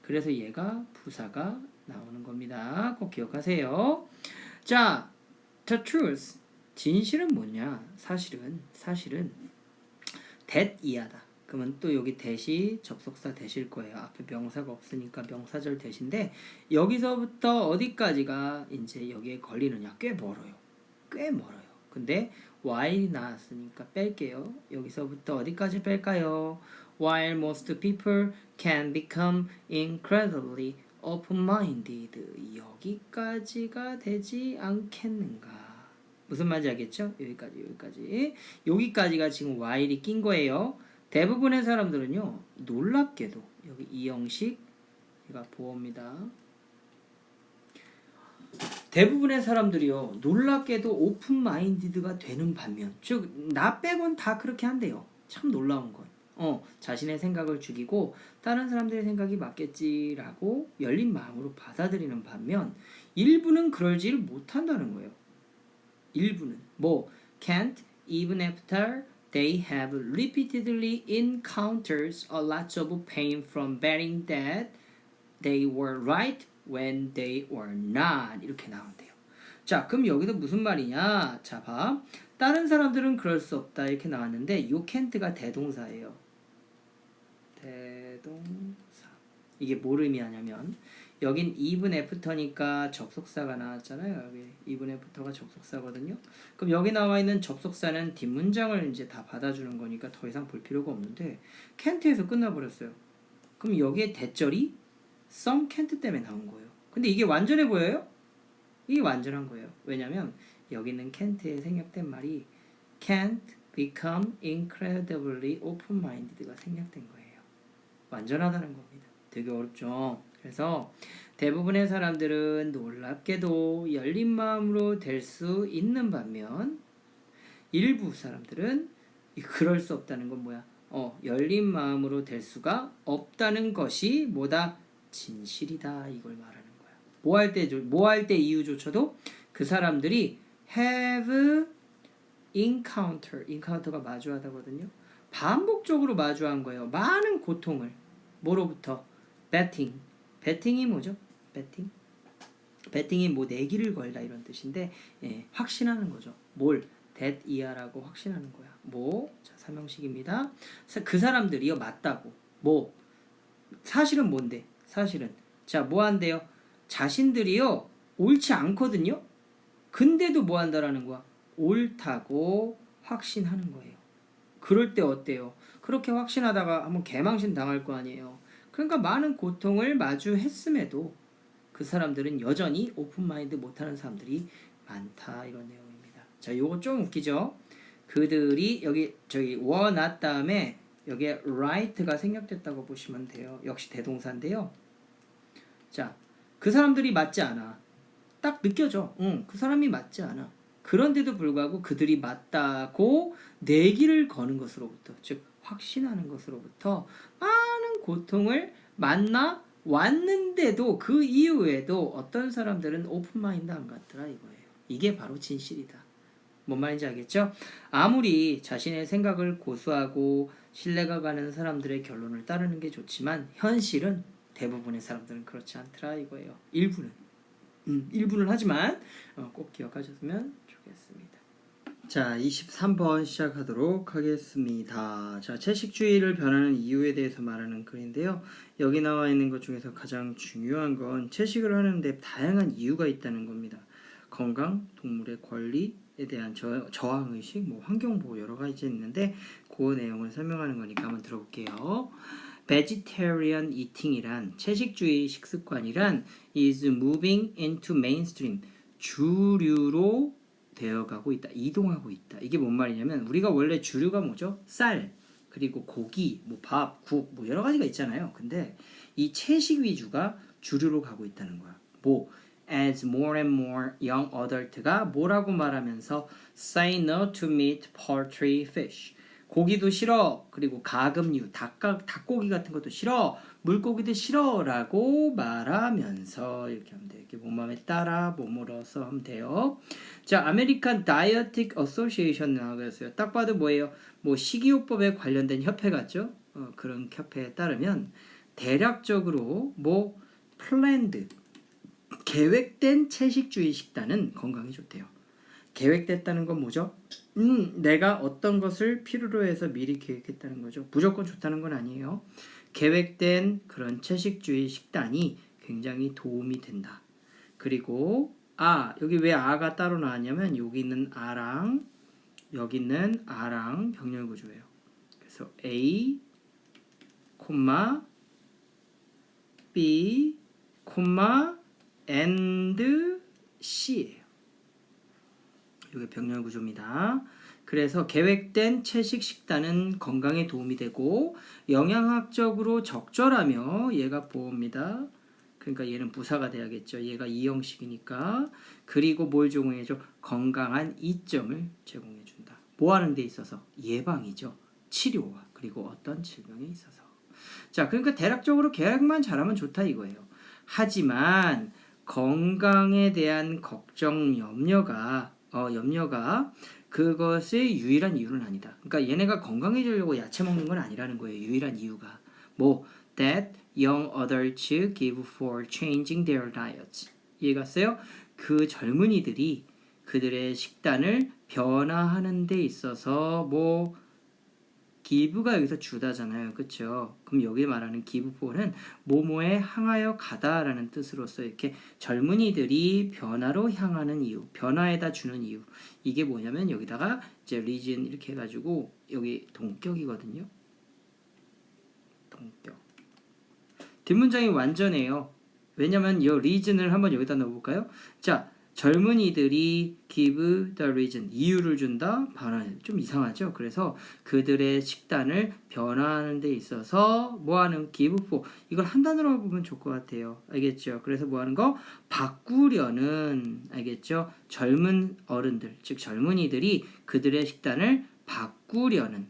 그래서 얘가 부사가 나오는 겁니다. 꼭 기억하세요. 자, the truth, 진실은 뭐냐? 사실은 that 이하다. 그러면 또 여기 that이 접속사 that일 거예요. 앞에 명사가 없으니까 명사절 that인데 여기서부터 어디까지가 이제 여기에 걸리느냐? 꽤 멀어요. 근데 while이 나왔으니까 뺄게요. 여기서부터 어디까지 뺄까요? While most people can become incredibly open-minded, 여기까지가 되지 않겠는가? 무슨 말인지 알겠죠? 여기까지가 지금 while이 낀 거예요. 대부분의 사람들은요, 놀랍게도 여기 이 형식, 얘가 보어입니다. 대부분의 사람들이요, 놀랍게도 오픈 마인디드가 되는 반면, 즉 나 빼곤 다 그렇게 한대요. 참 놀라운 건 자신의 생각을 죽이고 다른 사람들의 생각이 맞겠지라고 열린 마음으로 받아들이는 반면 일부는 그러지를 못한다는 거예요. 일부는 can't even after they have repeatedly encountered a lot of pain from betting that they were right when they were not, 이렇게 나온대요. 자, 그럼 여기서 무슨 말이냐? 자, 봐. 다른 사람들은 그럴 수 없다 이렇게 나왔는데 요 can't가 대동사예요. 대동사. 이게 뭘 의미하냐면 여긴 even after니까 접속사가 나왔잖아요. 여기 even after가 접속사거든요. 그럼 여기 나와 있는 접속사는 뒷문장을 이제 다 받아주는 거니까 더 이상 볼 필요가 없는데 can't에서 끝나버렸어요. 그럼 여기에 대절이 some can't 때문에 나온 거예요. 근데 이게 완전해 보여요? 이게 완전한 거예요. 왜냐면 여기는 can't에 생략된 말이 can't become incredibly open-minded가 생략된 거예요. 완전하다는 겁니다. 되게 어렵죠? 그래서 대부분의 사람들은 놀랍게도 열린 마음으로 될 수 있는 반면 일부 사람들은 그럴 수 없다는 건 뭐야? 열린 마음으로 될 수가 없다는 것이 뭐다? 진실이다. 이걸 말하는 거야. 뭐 할 때 이유조차도 그 사람들이 have encounter가 마주하다거든요. 반복적으로 마주한 거예요. 많은 고통을. 뭐로부터? betting이 뭐죠? betting이 뭐 내기를 걸다 이런 뜻인데 확신하는 거죠. 뭘? that 이하라고 확신하는 거야. 자, 삼형식입니다. 그 사람들이요 맞다고. 사실은 뭔데? 사실은 자, 뭐 한대요? 자신들이요 옳지 않거든요. 근데도 뭐 한다라는 거야? 옳다고 확신하는 거예요. 그럴 때 어때요? 그렇게 확신하다가 한번 개망신 당할 거 아니에요. 그러니까 많은 고통을 마주했음에도 그 사람들은 여전히 오픈마인드 못하는 사람들이 많다 이런 내용입니다. 자, 요거 좀 웃기죠? 그들이 여기 저기 were not 다음에 여기에 right가 생략됐다고 보시면 돼요. 역시 대동사인데요. 자, 그 사람들이 맞지 않아. 딱 느껴져. 그 사람이 맞지 않아. 그런데도 불구하고 그들이 맞다고 내기를 거는 것으로부터, 즉 확신하는 것으로부터 많은 고통을 만나 왔는데도 그 이후에도 어떤 사람들은 오픈마인드 안 같더라 이거예요. 이게 바로 진실이다. 뭔 말인지 알겠죠? 아무리 자신의 생각을 고수하고 신뢰가 가는 사람들의 결론을 따르는 게 좋지만 현실은 대부분의 사람들은 그렇지 않더라 이거예요. 일부는 하지만 꼭 기억하셨으면 좋겠습니다. 자, 23번 시작하도록 하겠습니다. 자, 채식주의를 변하는 이유에 대해서 말하는 글인데요. 여기 나와 있는 것 중에서 가장 중요한 건 채식을 하는데 다양한 이유가 있다는 겁니다. 건강, 동물의 권리에 대한 저항의식, 뭐 환경보호 여러 가지 있는데 그 내용을 설명하는 거니까 한번 들어볼게요. vegetarian eating이란 채식주의 식습관이란 is moving into mainstream 주류로 되어가고 있다. 이동하고 있다. 이게 뭔 말이냐면 우리가 원래 주류가 뭐죠? 쌀, 그리고 고기, 뭐 밥, 국, 뭐 여러 가지가 있잖아요. 근데 이 채식 위주가 주류로 가고 있다는 거야. 뭐 as more and more young adult가 뭐라고 말하면서 say no to meat, poultry, fish 고기도 싫어. 그리고 가금류, 닭고기 같은 것도 싫어. 물고기도 싫어라고 말하면서 이렇게 하면 돼요. 이렇게 몸맘에 따라 몸으로써 하면 돼요. 자, 아메리칸 다이어틱 어소시에이션 나와있어요. 딱 봐도 뭐예요? 뭐 식이요법에 관련된 협회 같죠? 그런 협회에 따르면 대략적으로 뭐 플랜드 계획된 채식주의 식단은 건강에 좋대요. 계획됐다는 건 뭐죠? 내가 어떤 것을 필요로 해서 미리 계획했다는 거죠. 무조건 좋다는 건 아니에요. 계획된 그런 채식주의 식단이 굉장히 도움이 된다. 그리고 여기 왜 아가 따로 나왔냐면 여기 있는 아랑 여기 있는 아랑 병렬 구조예요. 그래서 A, B, and C예요. 이게 병렬 구조입니다. 그래서 계획된 채식 식단은 건강에 도움이 되고 영양학적으로 적절하며 얘가 보호입니다. 그러니까 얘는 부사가 돼야겠죠. 얘가 이형식이니까. 그리고 뭘 제공해줘? 건강한 이점을 제공해준다. 뭐 하는 데 있어서? 예방이죠. 치료와 그리고 어떤 질병에 있어서. 자, 그러니까 대략적으로 계획만 잘하면 좋다 이거예요. 하지만 건강에 대한 걱정, 염려가 그것의 유일한 이유는 아니다. 그러니까 얘네가 건강해지려고 야채 먹는 건 아니라는 거예요. 유일한 이유가. 뭐 that young adults give for changing their diets. 이해갔어요? 그 젊은이들이 그들의 식단을 변화하는 데 있어서 뭐 기부가 여기서 주다잖아요. 그렇죠? 그럼 여기 말하는 give for는 뭐뭐에 향하여 가다라는 뜻으로서 이렇게 젊은이들이 변화로 향하는 이유, 변화에다 주는 이유. 이게 뭐냐면 여기다가 이제 reason 이렇게 해가지고 여기 동격이거든요. 동격. 뒷문장이 완전해요. 왜냐면 이 reason을 한번 여기다 넣어볼까요? 자, 젊은이들이 give the reason, 이유를 준다, 좀 이상하죠? 그래서 그들의 식단을 변화하는 데 있어서 뭐하는 give for, 이걸 한 단어로 보면 좋을 것 같아요. 알겠죠? 그래서 뭐하는 거? 바꾸려는, 알겠죠? 젊은 어른들, 즉 젊은이들이 그들의 식단을 바꾸려는,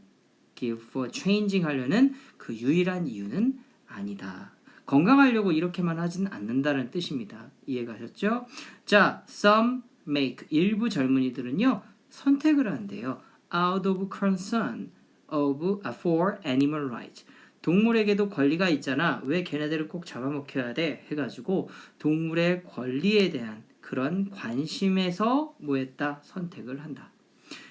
give for changing 하려는 그 유일한 이유는 아니다. 건강하려고 이렇게만 하진 않는다는 뜻입니다. 이해가셨죠? 자, some make, 일부 젊은이들은요 선택을 한대요. out of concern for animal rights. 동물에게도 권리가 있잖아. 왜 걔네들을 꼭 잡아먹혀야 돼? 해가지고 동물의 권리에 대한 그런 관심에서 뭐했다? 선택을 한다.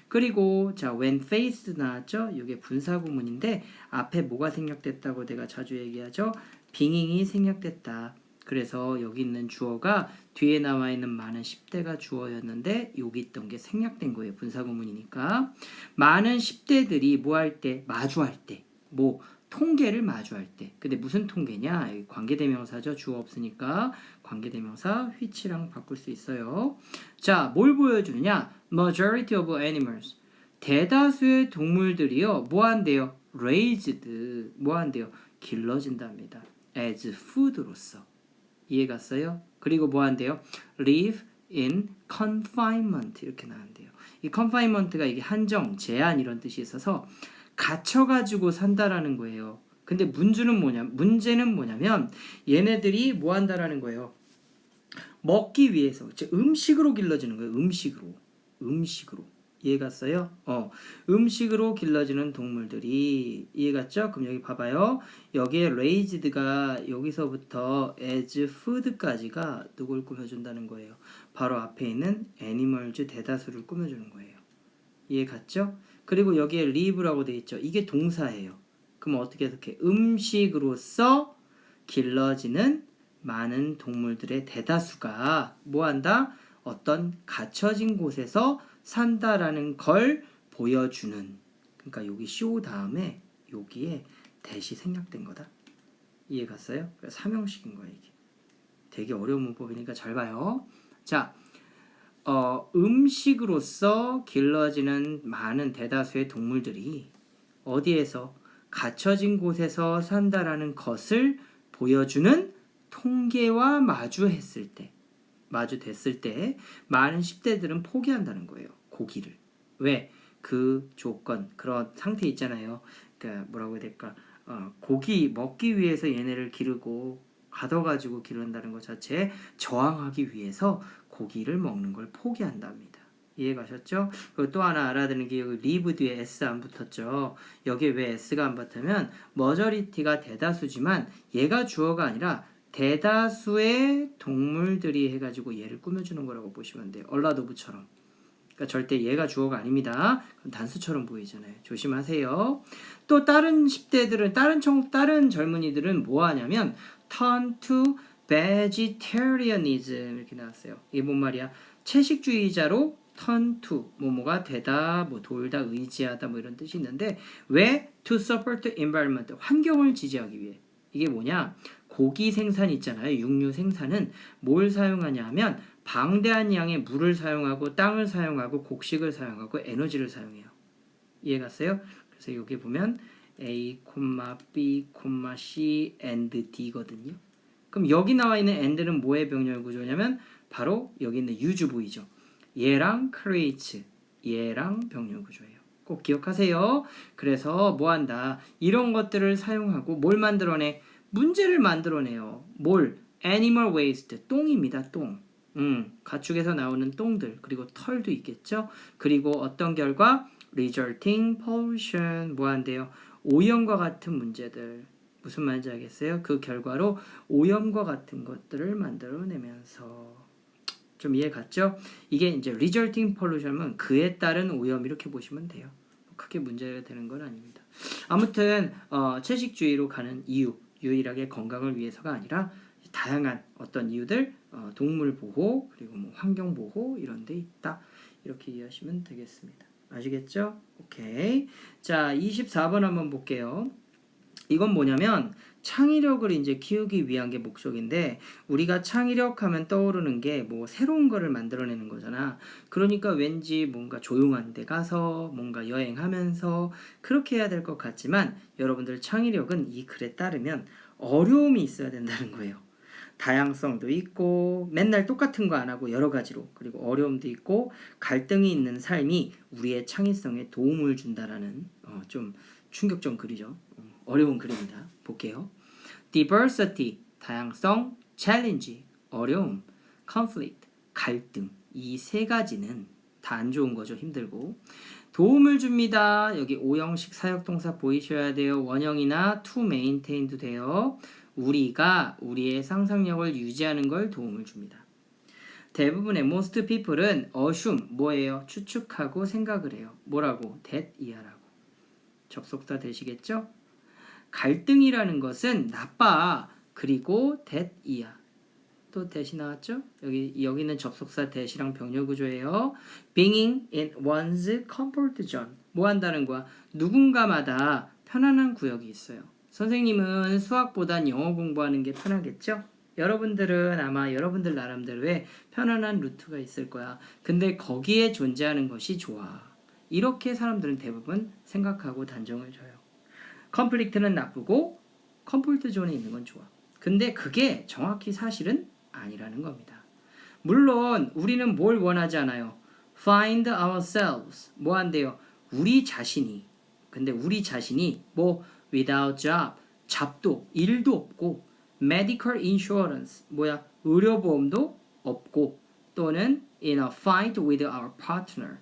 그리고 자, when faced 나왔죠? 이게 분사구문인데 앞에 뭐가 생략됐다고 내가 자주 얘기하죠? 빙잉이 생략됐다. 그래서 여기 있는 주어가 뒤에 나와 있는 많은 10대가 주어였는데 여기 있던 게 생략된 거예요. 분사구문이니까. 많은 10대들이 뭐 할 때? 마주할 때. 뭐 통계를 마주할 때. 근데 무슨 통계냐? 여기 관계대명사죠. 주어 없으니까 관계대명사 which랑 바꿀 수 있어요. 자, 뭘 보여주느냐? Majority of animals. 대다수의 동물들이요. 뭐 한대요? Raised. 뭐 한대요? 길러진답니다. As food로서. 이해 갔어요? 그리고 뭐 한대요? Live in confinement. 이렇게 나온대요. 이 confinement가 이게 한정, 제한 이런 뜻이 있어서 갇혀가지고 산다라는 거예요. 근데 문제는 뭐냐면 얘네들이 뭐 한다라는 거예요. 먹기 위해서 음식으로 길러지는 거예요. 음식으로 이해 갔어요? 음식으로 길러지는 동물들이 이해 갔죠? 그럼 여기 봐봐요. 여기에 raised가 여기서부터 as food까지가 누굴 꾸며준다는 거예요. 바로 앞에 있는 animals 대다수를 꾸며주는 거예요. 이해 갔죠? 그리고 여기에 live라고 돼 있죠. 이게 동사예요. 그럼 어떻게 해석해? 음식으로서 길러지는 많은 동물들의 대다수가 뭐한다? 어떤 갇혀진 곳에서 산다라는 걸 보여주는. 그러니까 여기 show 다음에 여기에 대시 생략된 거다. 이해 갔어요? 그래서 삼형식인 거야 이게. 되게 어려운 문법이니까 잘 봐요. 자, 음식으로서 길러지는 많은 대다수의 동물들이 어디에서 갇혀진 곳에서 산다라는 것을 보여주는 통계와 마주됐을 때 많은 10대들은 포기한다는 거예요. 고기를. 왜? 그 조건, 그런 상태 있잖아요. 그러니까 뭐라고 해야 될까? 고기 먹기 위해서 얘네를 기르고 가둬가지고 기른다는 것 자체에 저항하기 위해서 고기를 먹는 걸 포기한답니다. 이해 가셨죠? 그리고 또 하나 알아야 되는 게 여기 live 뒤에 s 안 붙었죠. 여기에 왜 s가 안 붙으면 majority가 대다수지만 얘가 주어가 아니라 대다수의 동물들이 해가지고 얘를 꾸며주는 거라고 보시면 돼요. 얼라도브처럼. 그러니까 절대 얘가 주어가 아닙니다. 그럼 단수처럼 보이잖아요. 조심하세요. 또 다른 10대들은 다른 젊은이들은 뭐 하냐면 turn to vegetarianism 이렇게 나왔어요. 이게 뭔 말이야? 채식주의자로 turn to 뭐뭐가 되다, 뭐 돌다, 의지하다 뭐 이런 뜻이 있는데 왜 to support the environment 환경을 지지하기 위해 이게 뭐냐? 고기 생산 있잖아요. 육류 생산은 뭘 사용하냐 하면 방대한 양의 물을 사용하고 땅을 사용하고 곡식을 사용하고 에너지를 사용해요. 이해 갔어요? 그래서 여기 보면 A, B, C, and D거든요. 그럼 여기 나와 있는 and는 뭐의 병렬 구조냐면 바로 여기 있는 use 보이죠? 얘랑 creates, 얘랑 병렬 구조예요. 꼭 기억하세요. 그래서 뭐 한다? 이런 것들을 사용하고 뭘 만들어내? 문제를 만들어내요. 뭘? animal waste, 똥입니다. 똥. 가축에서 나오는 똥들, 그리고 털도 있겠죠? 그리고 어떤 결과? resulting pollution, 뭐 한대요? 오염과 같은 문제들. 무슨 말인지 알겠어요? 그 결과로 오염과 같은 것들을 만들어내면서 좀 이해 갔죠? 이게 이제 resulting pollution은 그에 따른 오염 이렇게 보시면 돼요. 크게 문제가 되는 건 아닙니다. 아무튼 채식주의로 가는 이유, 유일하게 건강을 위해서가 아니라 다양한 어떤 이유들, 동물 보호 그리고 뭐 환경 보호 이런 데 있다. 이렇게 이해하시면 되겠습니다. 아시겠죠? 오케이. 자, 24번 한번 볼게요. 이건 뭐냐면 창의력을 이제 키우기 위한 게 목적인데 우리가 창의력 하면 떠오르는 게 뭐 새로운 거를 만들어내는 거잖아. 그러니까 왠지 뭔가 조용한 데 가서 뭔가 여행하면서 그렇게 해야 될 것 같지만 여러분들 창의력은 이 글에 따르면 어려움이 있어야 된다는 거예요. 다양성도 있고 맨날 똑같은 거 안 하고 여러 가지로 그리고 어려움도 있고 갈등이 있는 삶이 우리의 창의성에 도움을 준다라는 좀 충격적 글이죠. 어려운 글입니다. 볼게요. diversity, 다양성, challenge, 어려움, conflict, 갈등. 이 세 가지는 다 안 좋은 거죠. 힘들고. 도움을 줍니다. 여기 오형식 사역동사 보이셔야 돼요. 원형이나 to maintain도 돼요. 우리가 우리의 상상력을 유지하는 걸 도움을 줍니다. 대부분의 most people은 assume 뭐예요? 추측하고 생각을 해요. 뭐라고? that 이하라고. 접속사 되시겠죠? 갈등이라는 것은 나빠. 그리고 that 이하. 또 대시 나왔죠? 여기는 접속사 대시랑 병렬 구조예요. Being in one's comfort zone. 뭐 한다는 거야? 누군가마다 편안한 구역이 있어요. 선생님은 수학보단 영어 공부하는 게 편하겠죠? 여러분들은 아마 여러분들 나름대로의 편안한 루트가 있을 거야. 근데 거기에 존재하는 것이 좋아. 이렇게 사람들은 대부분 생각하고 단정을 줘요. 컨플릭트는 나쁘고 컴포트 존에 있는 건 좋아. 근데 그게 정확히 사실은 아니라는 겁니다. 물론 우리는 뭘 원하지 않아요? Find ourselves. 뭐 한대요? 우리 자신이. 근데 우리 자신이 뭐 without job. 잡도 일도 없고 medical insurance. 뭐야? 의료보험도 없고 또는 in a fight with our partner.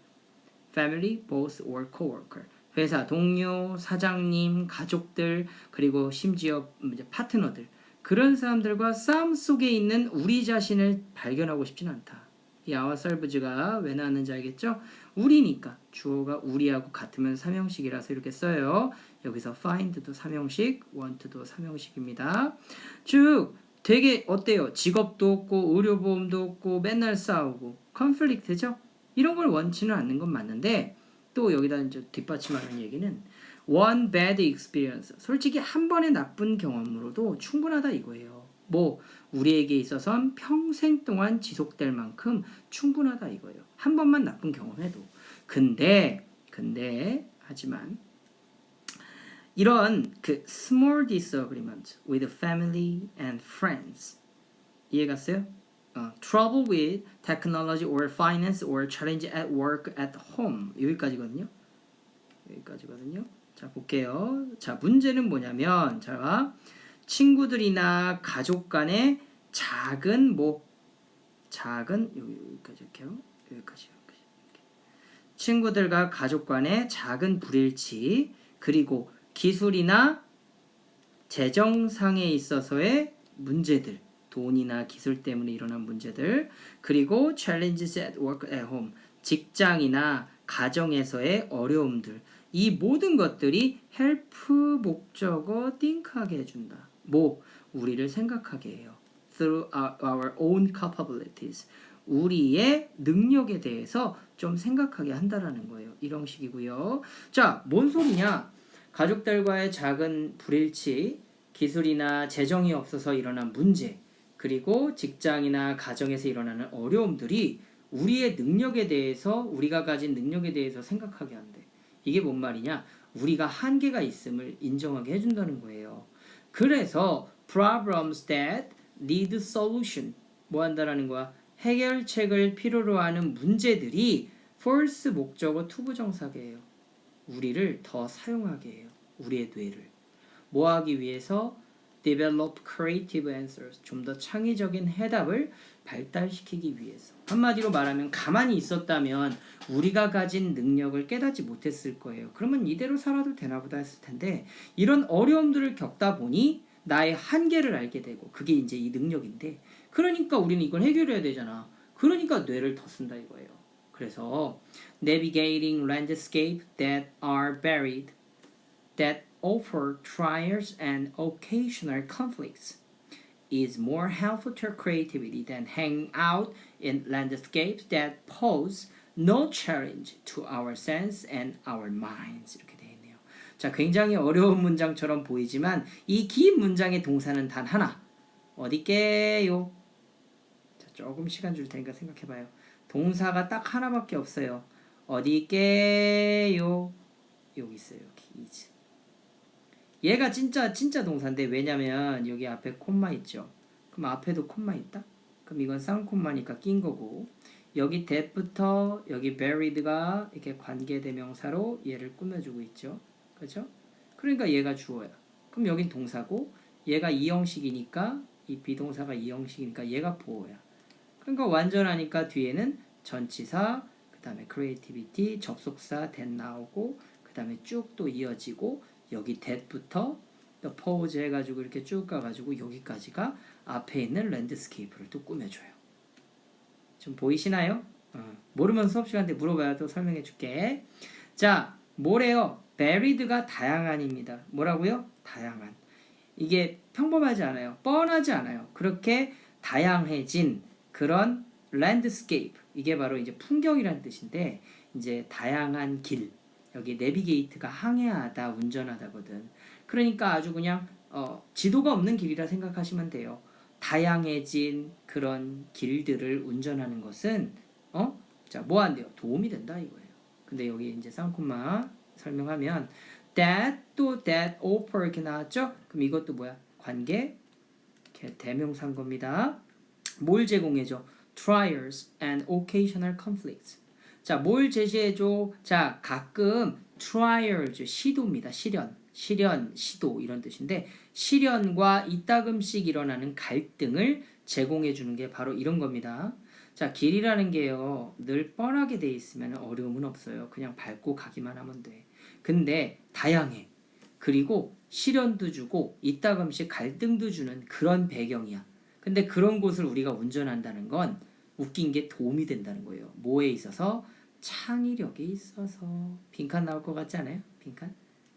family, boss or coworker. 회사 동료, 사장님, 가족들, 그리고 심지어 파트너들. 그런 사람들과 싸움 속에 있는 우리 자신을 발견하고 싶진 않다. 이 ourselves가 왜 나왔는지 알겠죠? 우리니까. 주어가 우리하고 같으면 삼형식이라서 이렇게 써요. 여기서 find도 삼형식, want도 삼형식입니다. 즉 되게 어때요? 직업도 없고 의료보험도 없고 맨날 싸우고 컨플릭트죠? 이런 걸 원치는 않는 건 맞는데 또 여기다 이제 뒷받침하는 얘기는 one bad experience. 솔직히 한 번의 나쁜 경험으로도 충분하다 이거예요. 뭐 우리에게 있어선 평생 동안 지속될 만큼 충분하다 이거예요. 한 번만 나쁜 경험해도. 근데 하지만 이런 그 small disagreement with family and friends 이해갔어요? Trouble with technology or finance or challenge at work at home 여기까지거든요. 자 볼게요. 자 문제는 뭐냐면 자 친구들이나 가족 간의 작은 여기까지 할게요. 여기까지. 친구들과 가족 간의 작은 불일치 그리고 기술이나 재정상에 있어서의 문제들 돈이나 기술 때문에 일어난 문제들 그리고 challenges at work at home 직장이나 가정에서의 어려움들 이 모든 것들이 help 목적어 think하게 해준다. 뭐 우리를 생각하게 해요. through our own capabilities 우리의 능력에 대해서 좀 생각하게 한다라는 거예요. 이런 식이고요. 자, 뭔 소리냐? 가족들과의 작은 불일치, 기술이나 재정이 없어서 일어난 문제, 그리고 직장이나 가정에서 일어나는 어려움들이 우리의 능력에 대해서 우리가 가진 능력에 대해서 생각하게 한대. 이게 뭔 말이냐? 우리가 한계가 있음을 인정하게 해준다는 거예요. 그래서 problems that need solution 뭐 한다라는 거야? 해결책을 필요로 하는 문제들이 false 목적어 투부정사계예요. 우리를 더 사용하게 해요. 우리의 뇌를. 뭐 하기 위해서? develop creative answers. 좀 더 창의적인 해답을 발달시키기 위해서. 한마디로 말하면 가만히 있었다면 우리가 가진 능력을 깨닫지 못했을 거예요. 그러면 이대로 살아도 되나 보다 했을 텐데 이런 어려움들을 겪다 보니 나의 한계를 알게 되고 그게 이제 이 능력인데 그러니까 우리는 이걸 해결해야 되잖아. 그러니까 뇌를 더 쓴다 이거예요. 그래서 navigating landscape that are varied, that offer trials and occasional conflicts is more helpful to creativity than hanging out in landscapes that pose no challenge to our sense and our minds. 이렇게 되어 있네요. 자, 굉장히 어려운 문장처럼 보이지만 이 긴 문장의 동사는 단 하나. 어디게요? 자, 조금 시간 줄 테니까 생각해봐요. 동사가 딱 하나밖에 없어요. 어디게요? 여기 있어요. 여기 is. 얘가 진짜 동사인데 왜냐면 여기 앞에 콤마 있죠. 그럼 앞에도 콤마 있다? 그럼 이건 쌍콤마니까 낀 거고 여기 that부터 여기 varied가 이렇게 관계대명사로 얘를 꾸며주고 있죠. 그렇죠? 그러니까 얘가 주어야. 그럼 여긴 동사고 얘가 이형식이니까 이 비동사가 이형식이니까 얘가 보어야. 그러니까 완전하니까 뒤에는 전치사 그 다음에 creativity 접속사 that 나오고 그 다음에 쭉 또 이어지고 여기 that부터 또 pose 해가지고 이렇게 쭉 가가지고 여기까지가 앞에 있는 랜드스케이프를 또 꾸며줘요. 좀 보이시나요? 모르면 수업 시간 때 물어봐야 또 설명해 줄게. 자, 뭐래요? varied가 다양한입니다. 뭐라고요? 다양한. 이게 평범하지 않아요. 뻔하지 않아요. 그렇게 다양해진 그런 랜드스케이프, 이게 바로 이제 풍경이란 뜻인데 이제 다양한 길, 여기 내비게이트가 항해하다, 운전하다거든. 그러니까 아주 그냥 지도가 없는 길이라 생각하시면 돼요. 다양해진 그런 길들을 운전하는 것은 자, 뭐 한대요? 도움이 된다 이거예요. 근데 여기 이제 쌍콤마 설명하면 that 또 that offer 이렇게 나왔죠? 그럼 이것도 뭐야? 관계 대명사인 겁니다. 뭘 제공해줘? trials and occasional conflicts. 자, 뭘 제시해줘? 자, 가끔 trials, 시도입니다. 시련, 시도 이런 뜻인데 시련과 이따금씩 일어나는 갈등을 제공해 주는 게 바로 이런 겁니다. 자, 길이라는 게요, 늘 뻔하게 돼 있으면 어려움은 없어요. 그냥 밟고 가기만 하면 돼. 근데 다양해. 그리고 시련도 주고 이따금씩 갈등도 주는 그런 배경이야. 근데 그런 곳을 우리가 운전한다는 건 웃긴 게 도움이 된다는 거예요. 뭐에 있어서? 창의력에 있어서. 빈칸 나올 것 같지 않아요? 빈칸?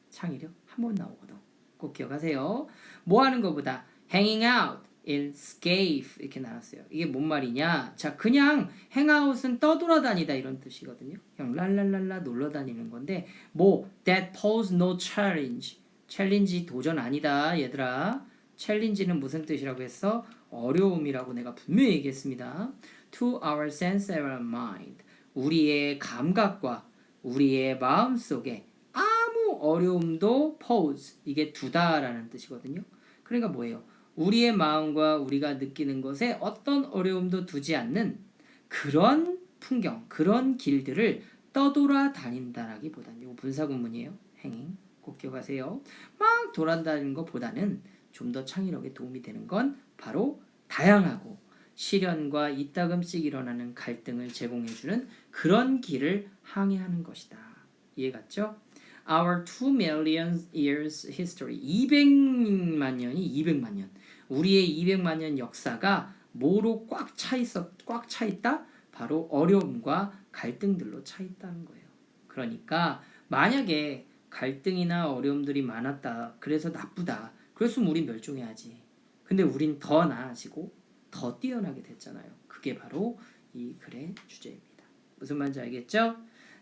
창의력 한 번 나오거든. 꼭 기억하세요. 뭐 하는 것보다 hanging out in scaife 이렇게 나왔어요. 이게 뭔 말이냐? 자, 그냥 행아웃은 떠돌아다니다 이런 뜻이거든요. 그냥 랄랄랄라 놀러 다니는 건데 뭐 that pose no challenge. 챌린지 도전 아니다 얘들아. 챌린지는 무슨 뜻이라고 했어? 어려움이라고 내가 분명히 얘기했습니다. To our sense and our mind. 우리의 감각과 우리의 마음속에 아무 어려움도 pose, 이게 두다라는 뜻이거든요. 그러니까 뭐예요? 우리의 마음과 우리가 느끼는 것에 어떤 어려움도 두지 않는 그런 풍경, 그런 길들을 떠돌아다닌다라기보다는, 이거 분사구문이에요. hanging. 꼭 기억하세요. 막 돌아다니는 것보다는 좀 더 창의력에 도움이 되는 건 바로 다양하고 시련과 이따금씩 일어나는 갈등을 제공해주는 그런 길을 항해하는 것이다. 이해갔죠? Our 2 million years history. 200만 년이 200만 년. 우리의 200만 년 역사가 뭐로 꽉 차 있다? 바로 어려움과 갈등들로 차 있다는 거예요. 그러니까 만약에 갈등이나 어려움들이 많았다, 그래서 나쁘다, 그랬으면 우린 멸종해야지. 근데 우린 더 나아지고 더 뛰어나게 됐잖아요. 그게 바로 이 글의 주제입니다. 무슨 말인지 알겠죠?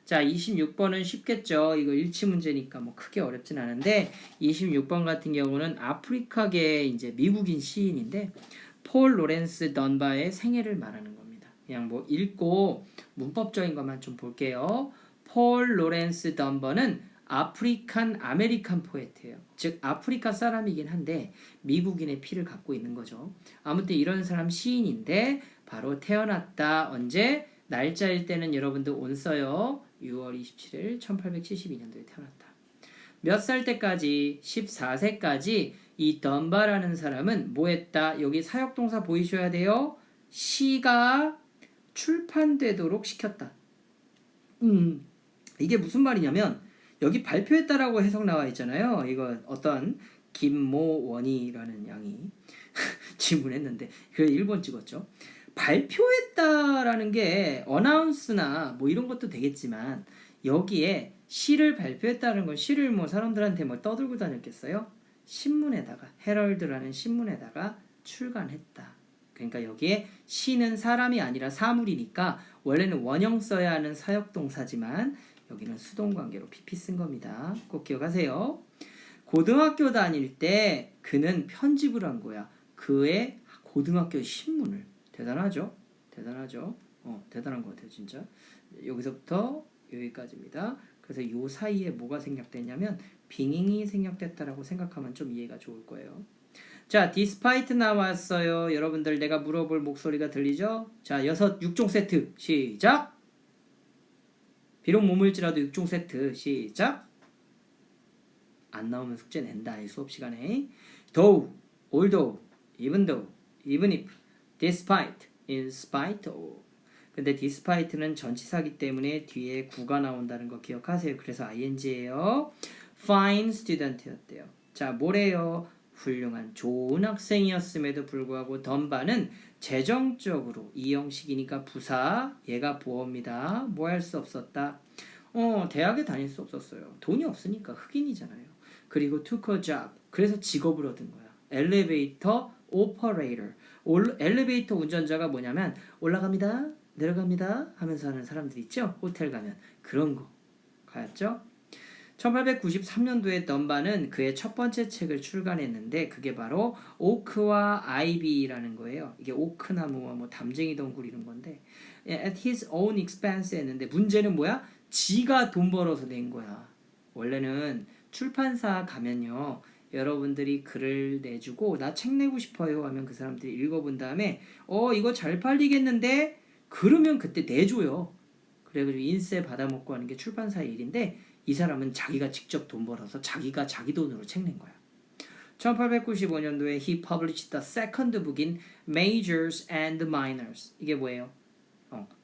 자, 26번은 쉽겠죠. 이거 일치 문제니까 뭐 크게 어렵진 않은데 26번 같은 경우는 아프리카계 이제 미국인 시인인데 폴 로렌스 던바의 생애를 말하는 겁니다. 그냥 뭐 읽고 문법적인 것만 좀 볼게요. 폴 로렌스 던버는 아프리칸 아메리칸 포에트예요. 즉 아프리카 사람이긴 한데 미국인의 피를 갖고 있는 거죠. 아무튼 이런 사람 시인인데 바로 태어났다. 언제? 날짜일 때는 여러분들 온 써요. 6월 27일 1872년도에 태어났다. 몇 살 때까지? 14세까지 이 던바라는 사람은 뭐 했다? 여기 사역동사 보이셔야 돼요. 시가 출판되도록 시켰다. 이게 무슨 말이냐면 여기 발표했다라고 해석 나와 있잖아요. 이거 어떤 김모원이라는 양이 질문했는데 그래 1번 찍었죠. 발표했다라는 게 어나운스나 뭐 이런 것도 되겠지만 여기에 시를 발표했다는 건 시를 뭐 사람들한테 뭐 떠들고 다녔겠어요? 신문에다가 헤럴드라는 신문에다가 출간했다. 그러니까 여기에 시는 사람이 아니라 사물이니까 원래는 원형 써야 하는 사역동사지만 여기는 수동관계로 PP 쓴 겁니다. 꼭 기억하세요. 고등학교 다닐 때 그는 편집을 한 거야. 그의 고등학교 신문을. 대단하죠? 대단한 것 같아요, 진짜. 여기서부터 여기까지입니다. 그래서 이 사이에 뭐가 생략됐냐면 빙잉이 생략됐다라고 생각하면 좀 이해가 좋을 거예요. 자, despite 나왔어요. 여러분들 내가 물어볼 목소리가 들리죠? 자, 6종 세트 시작! 비록 몸을지라도 6종 세트 시작! 안 나오면 숙제 낸다. 이 수업 시간에. though, although, even though, even if, despite, in spite of. 근데 despite는 전치사기 때문에 뒤에 구가 나온다는 거 기억하세요. 그래서 ing예요. fine student였대요. 자, 뭐래요? 훌륭한 좋은 학생이었음에도 불구하고 던바는 재정적으로 이 형식이니까 부사, 얘가 보어입니다. 뭐 할 수 없었다? 대학에 다닐 수 없었어요. 돈이 없으니까 흑인이잖아요. 그리고 took a job, 그래서 직업을 얻은 거야. 엘리베이터 operator. 엘리베이터 운전자가 뭐냐면 올라갑니다, 내려갑니다 하면서 하는 사람들 있죠? 호텔 가면 그런 거 가였죠? 1893년도에 덤바는 그의 첫 번째 책을 출간했는데 그게 바로 오크와 아이비라는 거예요. 이게 오크 나무와 뭐 담쟁이 덩굴 이런 건데 at his own expense 했는데 문제는 뭐야? 지가 돈 벌어서 낸 거야. 원래는 출판사 가면요. 여러분들이 글을 내주고 나 책 내고 싶어요 하면 그 사람들이 읽어본 다음에 이거 잘 팔리겠는데? 그러면 그때 내줘요. 그래가지고 인세 받아먹고 하는 게 출판사의 일인데 이 사람은 자기가 직접 돈 벌어서 자기가 자기 돈으로 책 낸 거야. 1895년도에 he published the second book인 Majors and Minors. 이게 뭐예요?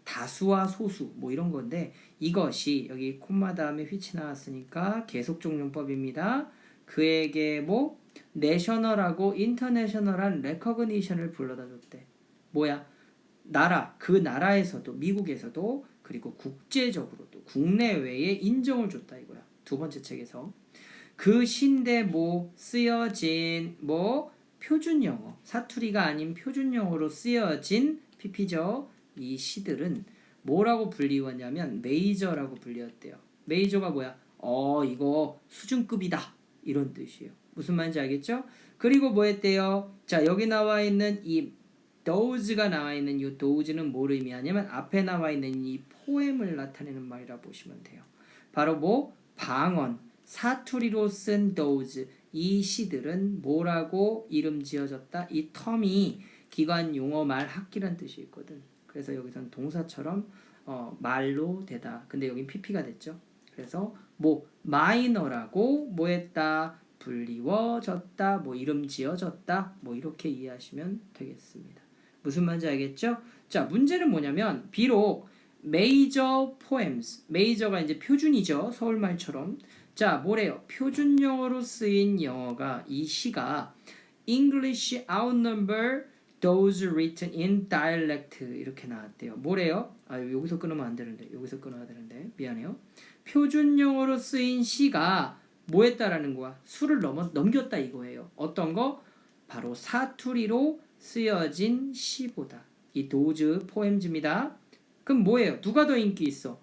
다수와 소수 뭐 이런 건데 이것이 여기 콤마 다음에 which 나왔으니까 계속종용법입니다. 그에게 뭐 내셔널하고 인터내셔널한 레커그니션을 불러다 줬대. 뭐야? 나라, 그 나라에서도 미국에서도 그리고 국제적으로도 국내외에 인정을 줬다 이거야. 두 번째 책에서 그 시인데 뭐 쓰여진 뭐 표준 영어 사투리가 아닌 표준 영어로 쓰여진 PP죠. 이 시들은 뭐라고 불리웠냐면 메이저라고 불리웠대요. 메이저가 뭐야? 이거 수준급이다 이런 뜻이에요. 무슨 말인지 알겠죠? 그리고 뭐 했대요? 자 여기 나와 있는 이 dose가 나와 있는 이 dose는 뭘 의미하냐면 앞에 나와 있는 이 포엠을 나타내는 말이라 보시면 돼요. 바로 뭐 방언, 사투리로 쓴 dose 이 시들은 뭐라고 이름 지어졌다? 이 텀이 기관 용어 말 학기란 뜻이 있거든. 그래서 여기서는 동사처럼 말로 되다. 근데 여긴 pp가 됐죠. 그래서 뭐 마이너라고 뭐 했다? 불리워졌다, 뭐 이름 지어졌다, 뭐 이렇게 이해하시면 되겠습니다. 무슨 말인지 알겠죠? 자, 문제는 뭐냐면 비록 major poems, major가 이제 표준이죠. 서울말처럼. 자, 뭐래요? 표준 영어로 쓰인 영어가 이 시가 English outnumber those written in dialect 이렇게 나왔대요. 뭐래요? 여기서 끊으면 안 되는데. 여기서 끊어야 되는데. 미안해요. 표준 영어로 쓰인 시가 뭐 했다라는 거야? 수를 넘겼다 이거예요. 어떤 거? 바로 사투리로 쓰여진 시보다. 이 도즈 포엠즈입니다. 그럼 뭐예요? 누가 더 인기 있어?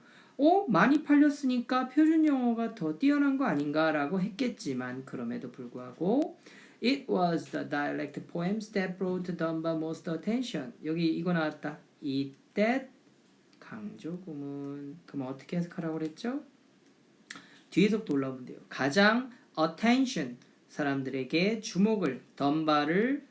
많이 팔렸으니까 표준 영어가 더 뛰어난 거 아닌가 라고 했겠지만 그럼에도 불구하고 It was the dialect poems that brought Dunbar most attention. 여기 이거 나왔다. It that 강조 구문. 그럼 어떻게 해석하라고 그랬죠? 뒤에서부터 올라오면 돼요. 가장 attention 사람들에게 주목을 덤바를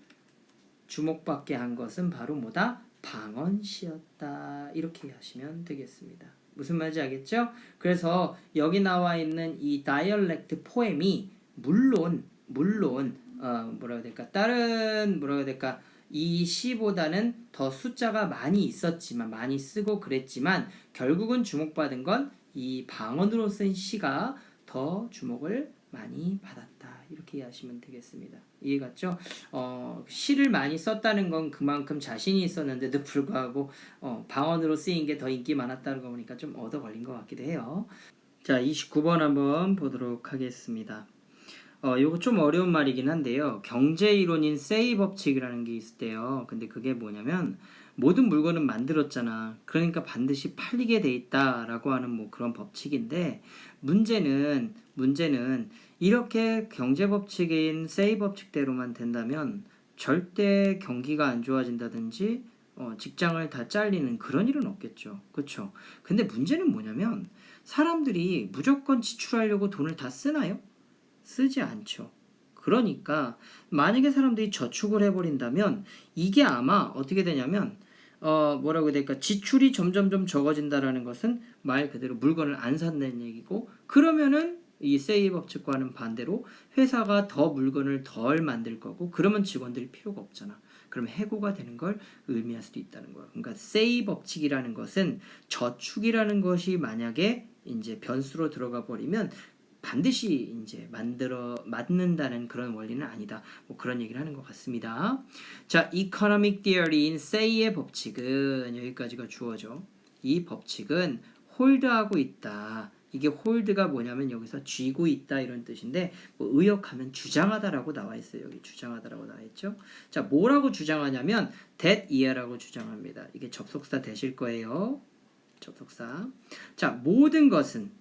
주목받게 한 것은 바로 뭐다? 방언시였다. 이렇게 하시면 되겠습니다. 무슨 말인지 알겠죠? 그래서 여기 나와 있는 이 다이얼렉트 포엠이 물론 뭐라고 해야 될까? 다른 뭐라고 해야 될까? 이 시보다는 더 숫자가 많이 있었지만 많이 쓰고 그랬지만 결국은 주목받은 건 이 방언으로 쓴 시가 더 주목을 많이 받았다. 이렇게 이해하시면 되겠습니다. 이해갔죠? 시를 많이 썼다는 건 그만큼 자신이 있었는데도 불구하고 방언으로 쓰인 게 더 인기 많았다는 거 보니까 좀 얻어 걸린 것 같기도 해요. 자, 29번 한번 보도록 하겠습니다. 요거 좀 어려운 말이긴 한데요. 경제 이론인 세이 법칙이라는 게 있대요. 근데 그게 뭐냐면 모든 물건은 만들었잖아. 그러니까 반드시 팔리게 돼 있다라고 하는 뭐 그런 법칙인데 문제는 이렇게 경제 법칙인 세이 법칙대로만 된다면 절대 경기가 안 좋아진다든지 직장을 다 잘리는 그런 일은 없겠죠. 그렇죠? 근데 문제는 뭐냐면 사람들이 무조건 지출하려고 돈을 다 쓰나요? 쓰지 않죠. 그러니까 만약에 사람들이 저축을 해버린다면 이게 아마 어떻게 되냐면 뭐라고 해야 될까? 지출이 점점점 적어진다라는 것은 말 그대로 물건을 안 산다는 얘기고 그러면은 이 세이 법칙과는 반대로 회사가 더 물건을 덜 만들 거고 그러면 직원들이 필요가 없잖아. 그럼 해고가 되는 걸 의미할 수도 있다는 거야. 그러니까 세이 법칙이라는 것은 저축이라는 것이 만약에 이제 변수로 들어가 버리면 반드시 이제 맞는다는 그런 원리는 아니다. 뭐 그런 얘기를 하는 것 같습니다. 자, economic theory인 say의 법칙은 여기까지가 주어져. 이 법칙은 홀드하고 있다. 이게 hold가 뭐냐면 여기서 쥐고 있다 이런 뜻인데 뭐 의역하면 주장하다라고 나와 있어요. 여기 주장하다라고 나와 있죠. 자, 뭐라고 주장하냐면 that year라고 주장합니다. 이게 접속사 되실 거예요. 접속사. 자, 모든 것은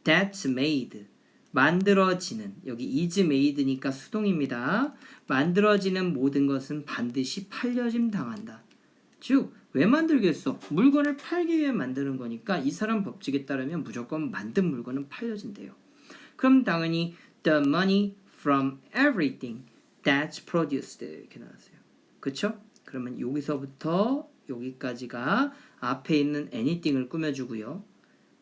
that's made 만들어지는 여기 is made니까 수동입니다. 만들어지는 모든 것은 반드시 팔려짐 당한다. 즉, 왜 만들겠어? 물건을 팔기 위해 만드는 거니까 이 사람 법칙에 따르면 무조건 만든 물건은 팔려진대요. 그럼 당연히 the money from everything that's produced 이렇게 나왔어요. 그쵸? 그러면 여기서부터 여기까지가 앞에 있는 anything을 꾸며주고요.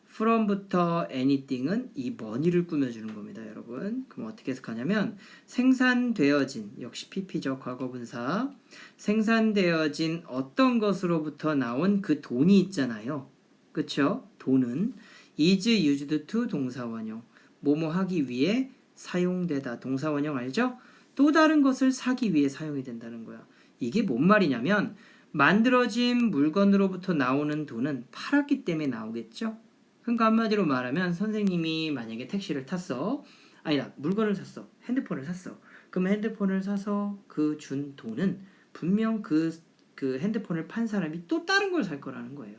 from부터 anything은 이 money를 꾸며주는 겁니다, 여러분. 그럼 어떻게 해석하냐면 생산되어진, 역시 pp죠, 과거분사. 생산되어진 어떤 것으로부터 나온 그 돈이 있잖아요. 그쵸? 돈은 is used to 동사원형, 뭐뭐 하기 위해 사용되다. 동사원형 알죠? 또 다른 것을 사기 위해 사용이 된다는 거야. 이게 뭔 말이냐면 만들어진 물건으로부터 나오는 돈은 팔았기 때문에 나오겠죠? 그러니까 한마디로 말하면 선생님이 만약에 택시를 탔어. 아니다. 물건을 샀어. 핸드폰을 샀어. 그럼 핸드폰을 사서 그 준 돈은 분명 그 핸드폰을 판 사람이 또 다른 걸 살 거라는 거예요.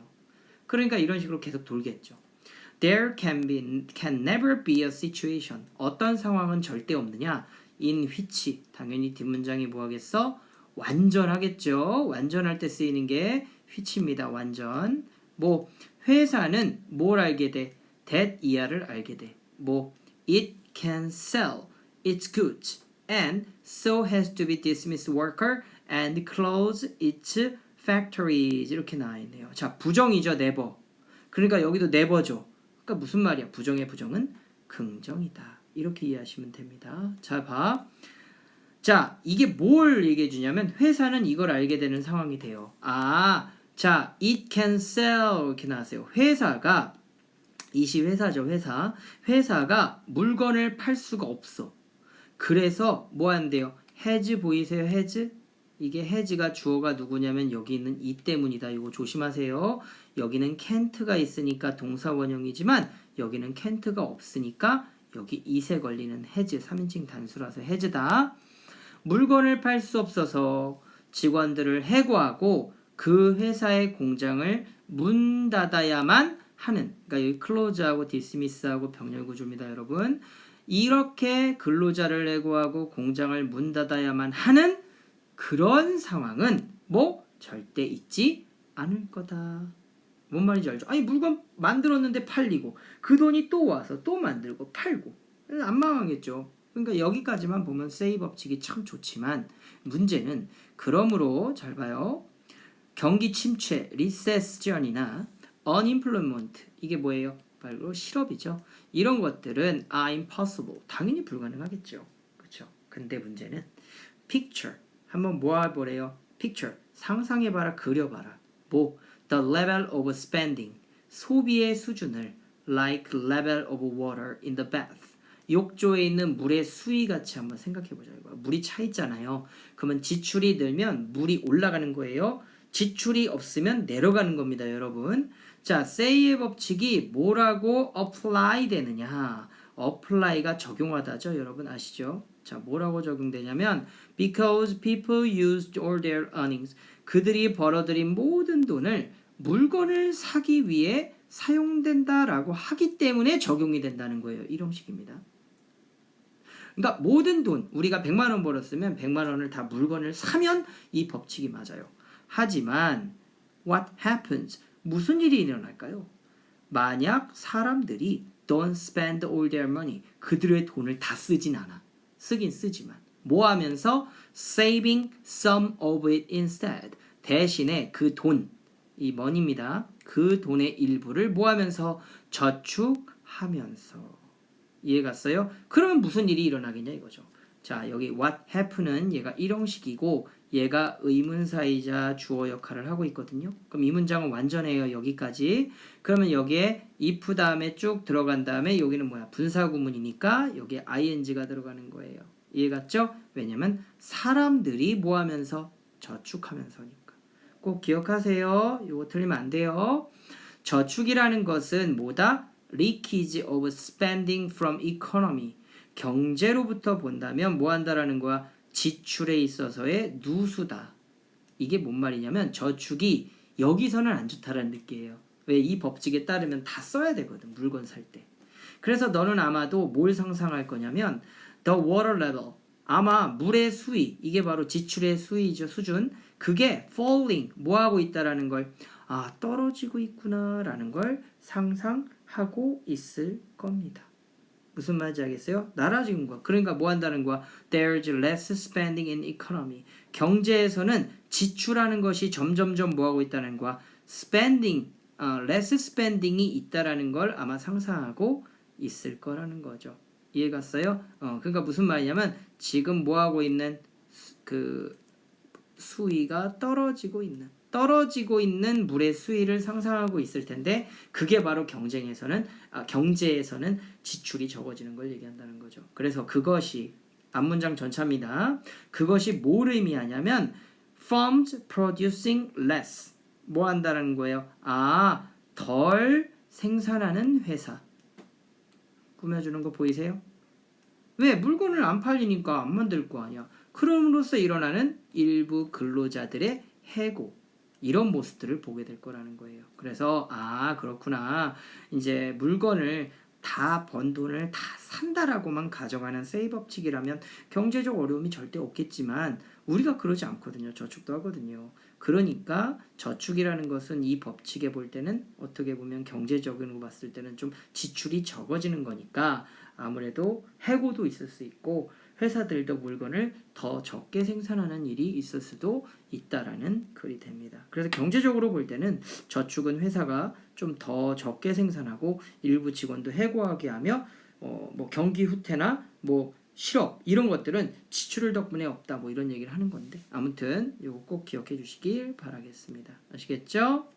그러니까 이런 식으로 계속 돌겠죠. There can never be a situation. 어떤 상황은 절대 없느냐? in which. 당연히 뒷문장이 뭐 하겠어? 완전하겠죠. 완전할 때 쓰이는 게 which입니다. 완전. 뭐 회사는 뭘 알게 돼? that year를 알게 돼. 뭐 it can sell its goods and so has to be dismiss worker and close its factories 이렇게 나와 있네요. 자, 부정이죠, never. 그러니까 여기도 never죠. 그러니까 무슨 말이야? 부정의 부정은 긍정이다. 이렇게 이해하시면 됩니다. 자, 봐. 자, 이게 뭘 얘기해 주냐면 회사는 이걸 알게 되는 상황이 돼요. 자, it can sell 이렇게 나왔어요. 회사가 이시 회사죠, 회사. 회사가 물건을 팔 수가 없어. 그래서 뭐 한대요? has 보이세요? has? 이게 has가 주어가 누구냐면 여기 있는 이 때문이다. 이거 조심하세요. 여기는 can't가 있으니까 동사 원형이지만 여기는 can't가 없으니까 여기 it에 걸리는 has 3인칭 단수라서 has다. 물건을 팔 수 없어서 직원들을 해고하고 그 회사의 공장을 문 닫아야만 하는, 그러니까 여기 close하고 dismiss하고 병렬 구조입니다, 여러분. 이렇게 근로자를 해고하고 공장을 문 닫아야만 하는 그런 상황은 뭐 절대 있지 않을 거다. 뭔 말인지 알죠? 아니 물건 만들었는데 팔리고 그 돈이 또 와서 또 만들고 팔고 안 망하겠죠. 그러니까 여기까지만 보면 세이 법칙이 참 좋지만 문제는 그러므로 잘 봐요. 경기 침체, 리세션이나 unemployment 이게 뭐예요? 바로 실업이죠. 이런 것들은 are impossible 당연히 불가능하겠죠. 그렇죠? 근데 문제는 picture 한번 모아보래요. picture 상상해봐라, 그려봐라. 뭐 the level of spending 소비의 수준을 like level of water in the bath 욕조에 있는 물의 수위 같이 한번 생각해보자. 물이 차 있잖아요. 그러면 지출이 늘면 물이 올라가는 거예요. 지출이 없으면 내려가는 겁니다, 여러분. 자, say의 법칙이 뭐라고 apply 되느냐? apply가 적용하다죠, 여러분 아시죠? 자, 뭐라고 적용되냐면 because people used all their earnings 그들이 벌어들인 모든 돈을 물건을 사기 위해 사용된다라고 하기 때문에 적용이 된다는 거예요. 이런 식입니다. 그러니까 모든 돈, 우리가 100만 원 벌었으면 100만 원을 다 물건을 사면 이 법칙이 맞아요. 하지만 what happens? 무슨 일이 일어날까요? 만약 사람들이 don't spend all their money 그들의 돈을 다 쓰진 않아. 쓰긴 쓰지만 뭐 하면서 saving some of it instead 대신에 그 돈, 이 money입니다. 그 돈의 일부를 뭐 하면서 저축하면서 이해갔어요? 그러면 무슨 일이 일어나겠냐 이거죠. 자, 여기 what happen은 얘가 일형식이고 얘가 의문사이자 주어 역할을 하고 있거든요. 그럼 이 문장은 완전해요. 여기까지. 그러면 여기에 if 다음에 쭉 들어간 다음에 여기는 뭐야? 분사구문이니까 여기에 ing가 들어가는 거예요. 이해갔죠? 왜냐면 사람들이 뭐 하면서? 저축하면서니까. 꼭 기억하세요. 이거 틀리면 안 돼요. 저축이라는 것은 뭐다? leakage of spending from economy. 경제로부터 본다면 뭐 한다라는 거야? 지출에 있어서의 누수다. 이게 뭔 말이냐면 저축이 여기서는 안 좋다라는 뜻이에요. 왜? 이 법칙에 따르면 다 써야 되거든. 물건 살 때. 그래서 너는 아마도 뭘 상상할 거냐면 the water level. 아마 물의 수위. 이게 바로 지출의 수위죠. 수준. 그게 falling. 뭐하고 있다라는 걸 떨어지고 있구나라는 걸 상상하고 있을 겁니다. 무슨 말인지 알겠어요? 나라지는 거야. 그러니까 뭐 한다는 거야? There's less spending in economy. 경제에서는 지출하는 것이 점점점 뭐 하고 있다는 거야? spending, less spending이 있다라는 걸 아마 상상하고 있을 거라는 거죠. 이해 갔어요? 그러니까 무슨 말이냐면 지금 뭐 하고 있는 그 수위가 떨어지고 있는 물의 수위를 상상하고 있을 텐데 그게 바로 경제에서는 지출이 적어지는 걸 얘기한다는 거죠. 그래서 그것이 앞문장 전차입니다. 그것이 뭘 의미하냐면 firms producing less 뭐 한다는 거예요? 덜 생산하는 회사. 꾸며주는 거 보이세요? 왜? 물건을 안 팔리니까 안 만들 거 아니야. 그럼으로써 일어나는 일부 근로자들의 해고. 이런 모습들을 보게 될 거라는 거예요. 그래서 그렇구나. 이제 물건을 다 번 돈을 다 산다라고만 가정하는 세이 법칙이라면 경제적 어려움이 절대 없겠지만 우리가 그러지 않거든요. 저축도 하거든요. 그러니까 저축이라는 것은 이 법칙에 볼 때는 어떻게 보면 경제적으로 봤을 때는 좀 지출이 적어지는 거니까 아무래도 해고도 있을 수 있고 회사들도 물건을 더 적게 생산하는 일이 있을 수도 있다라는 글이 됩니다. 그래서 경제적으로 볼 때는 저축은 회사가 좀 더 적게 생산하고 일부 직원도 해고하게 하며 뭐 경기 후퇴나 뭐 실업 이런 것들은 지출 덕분에 없다 뭐 이런 얘기를 하는 건데 아무튼 이거 꼭 기억해 주시길 바라겠습니다. 아시겠죠?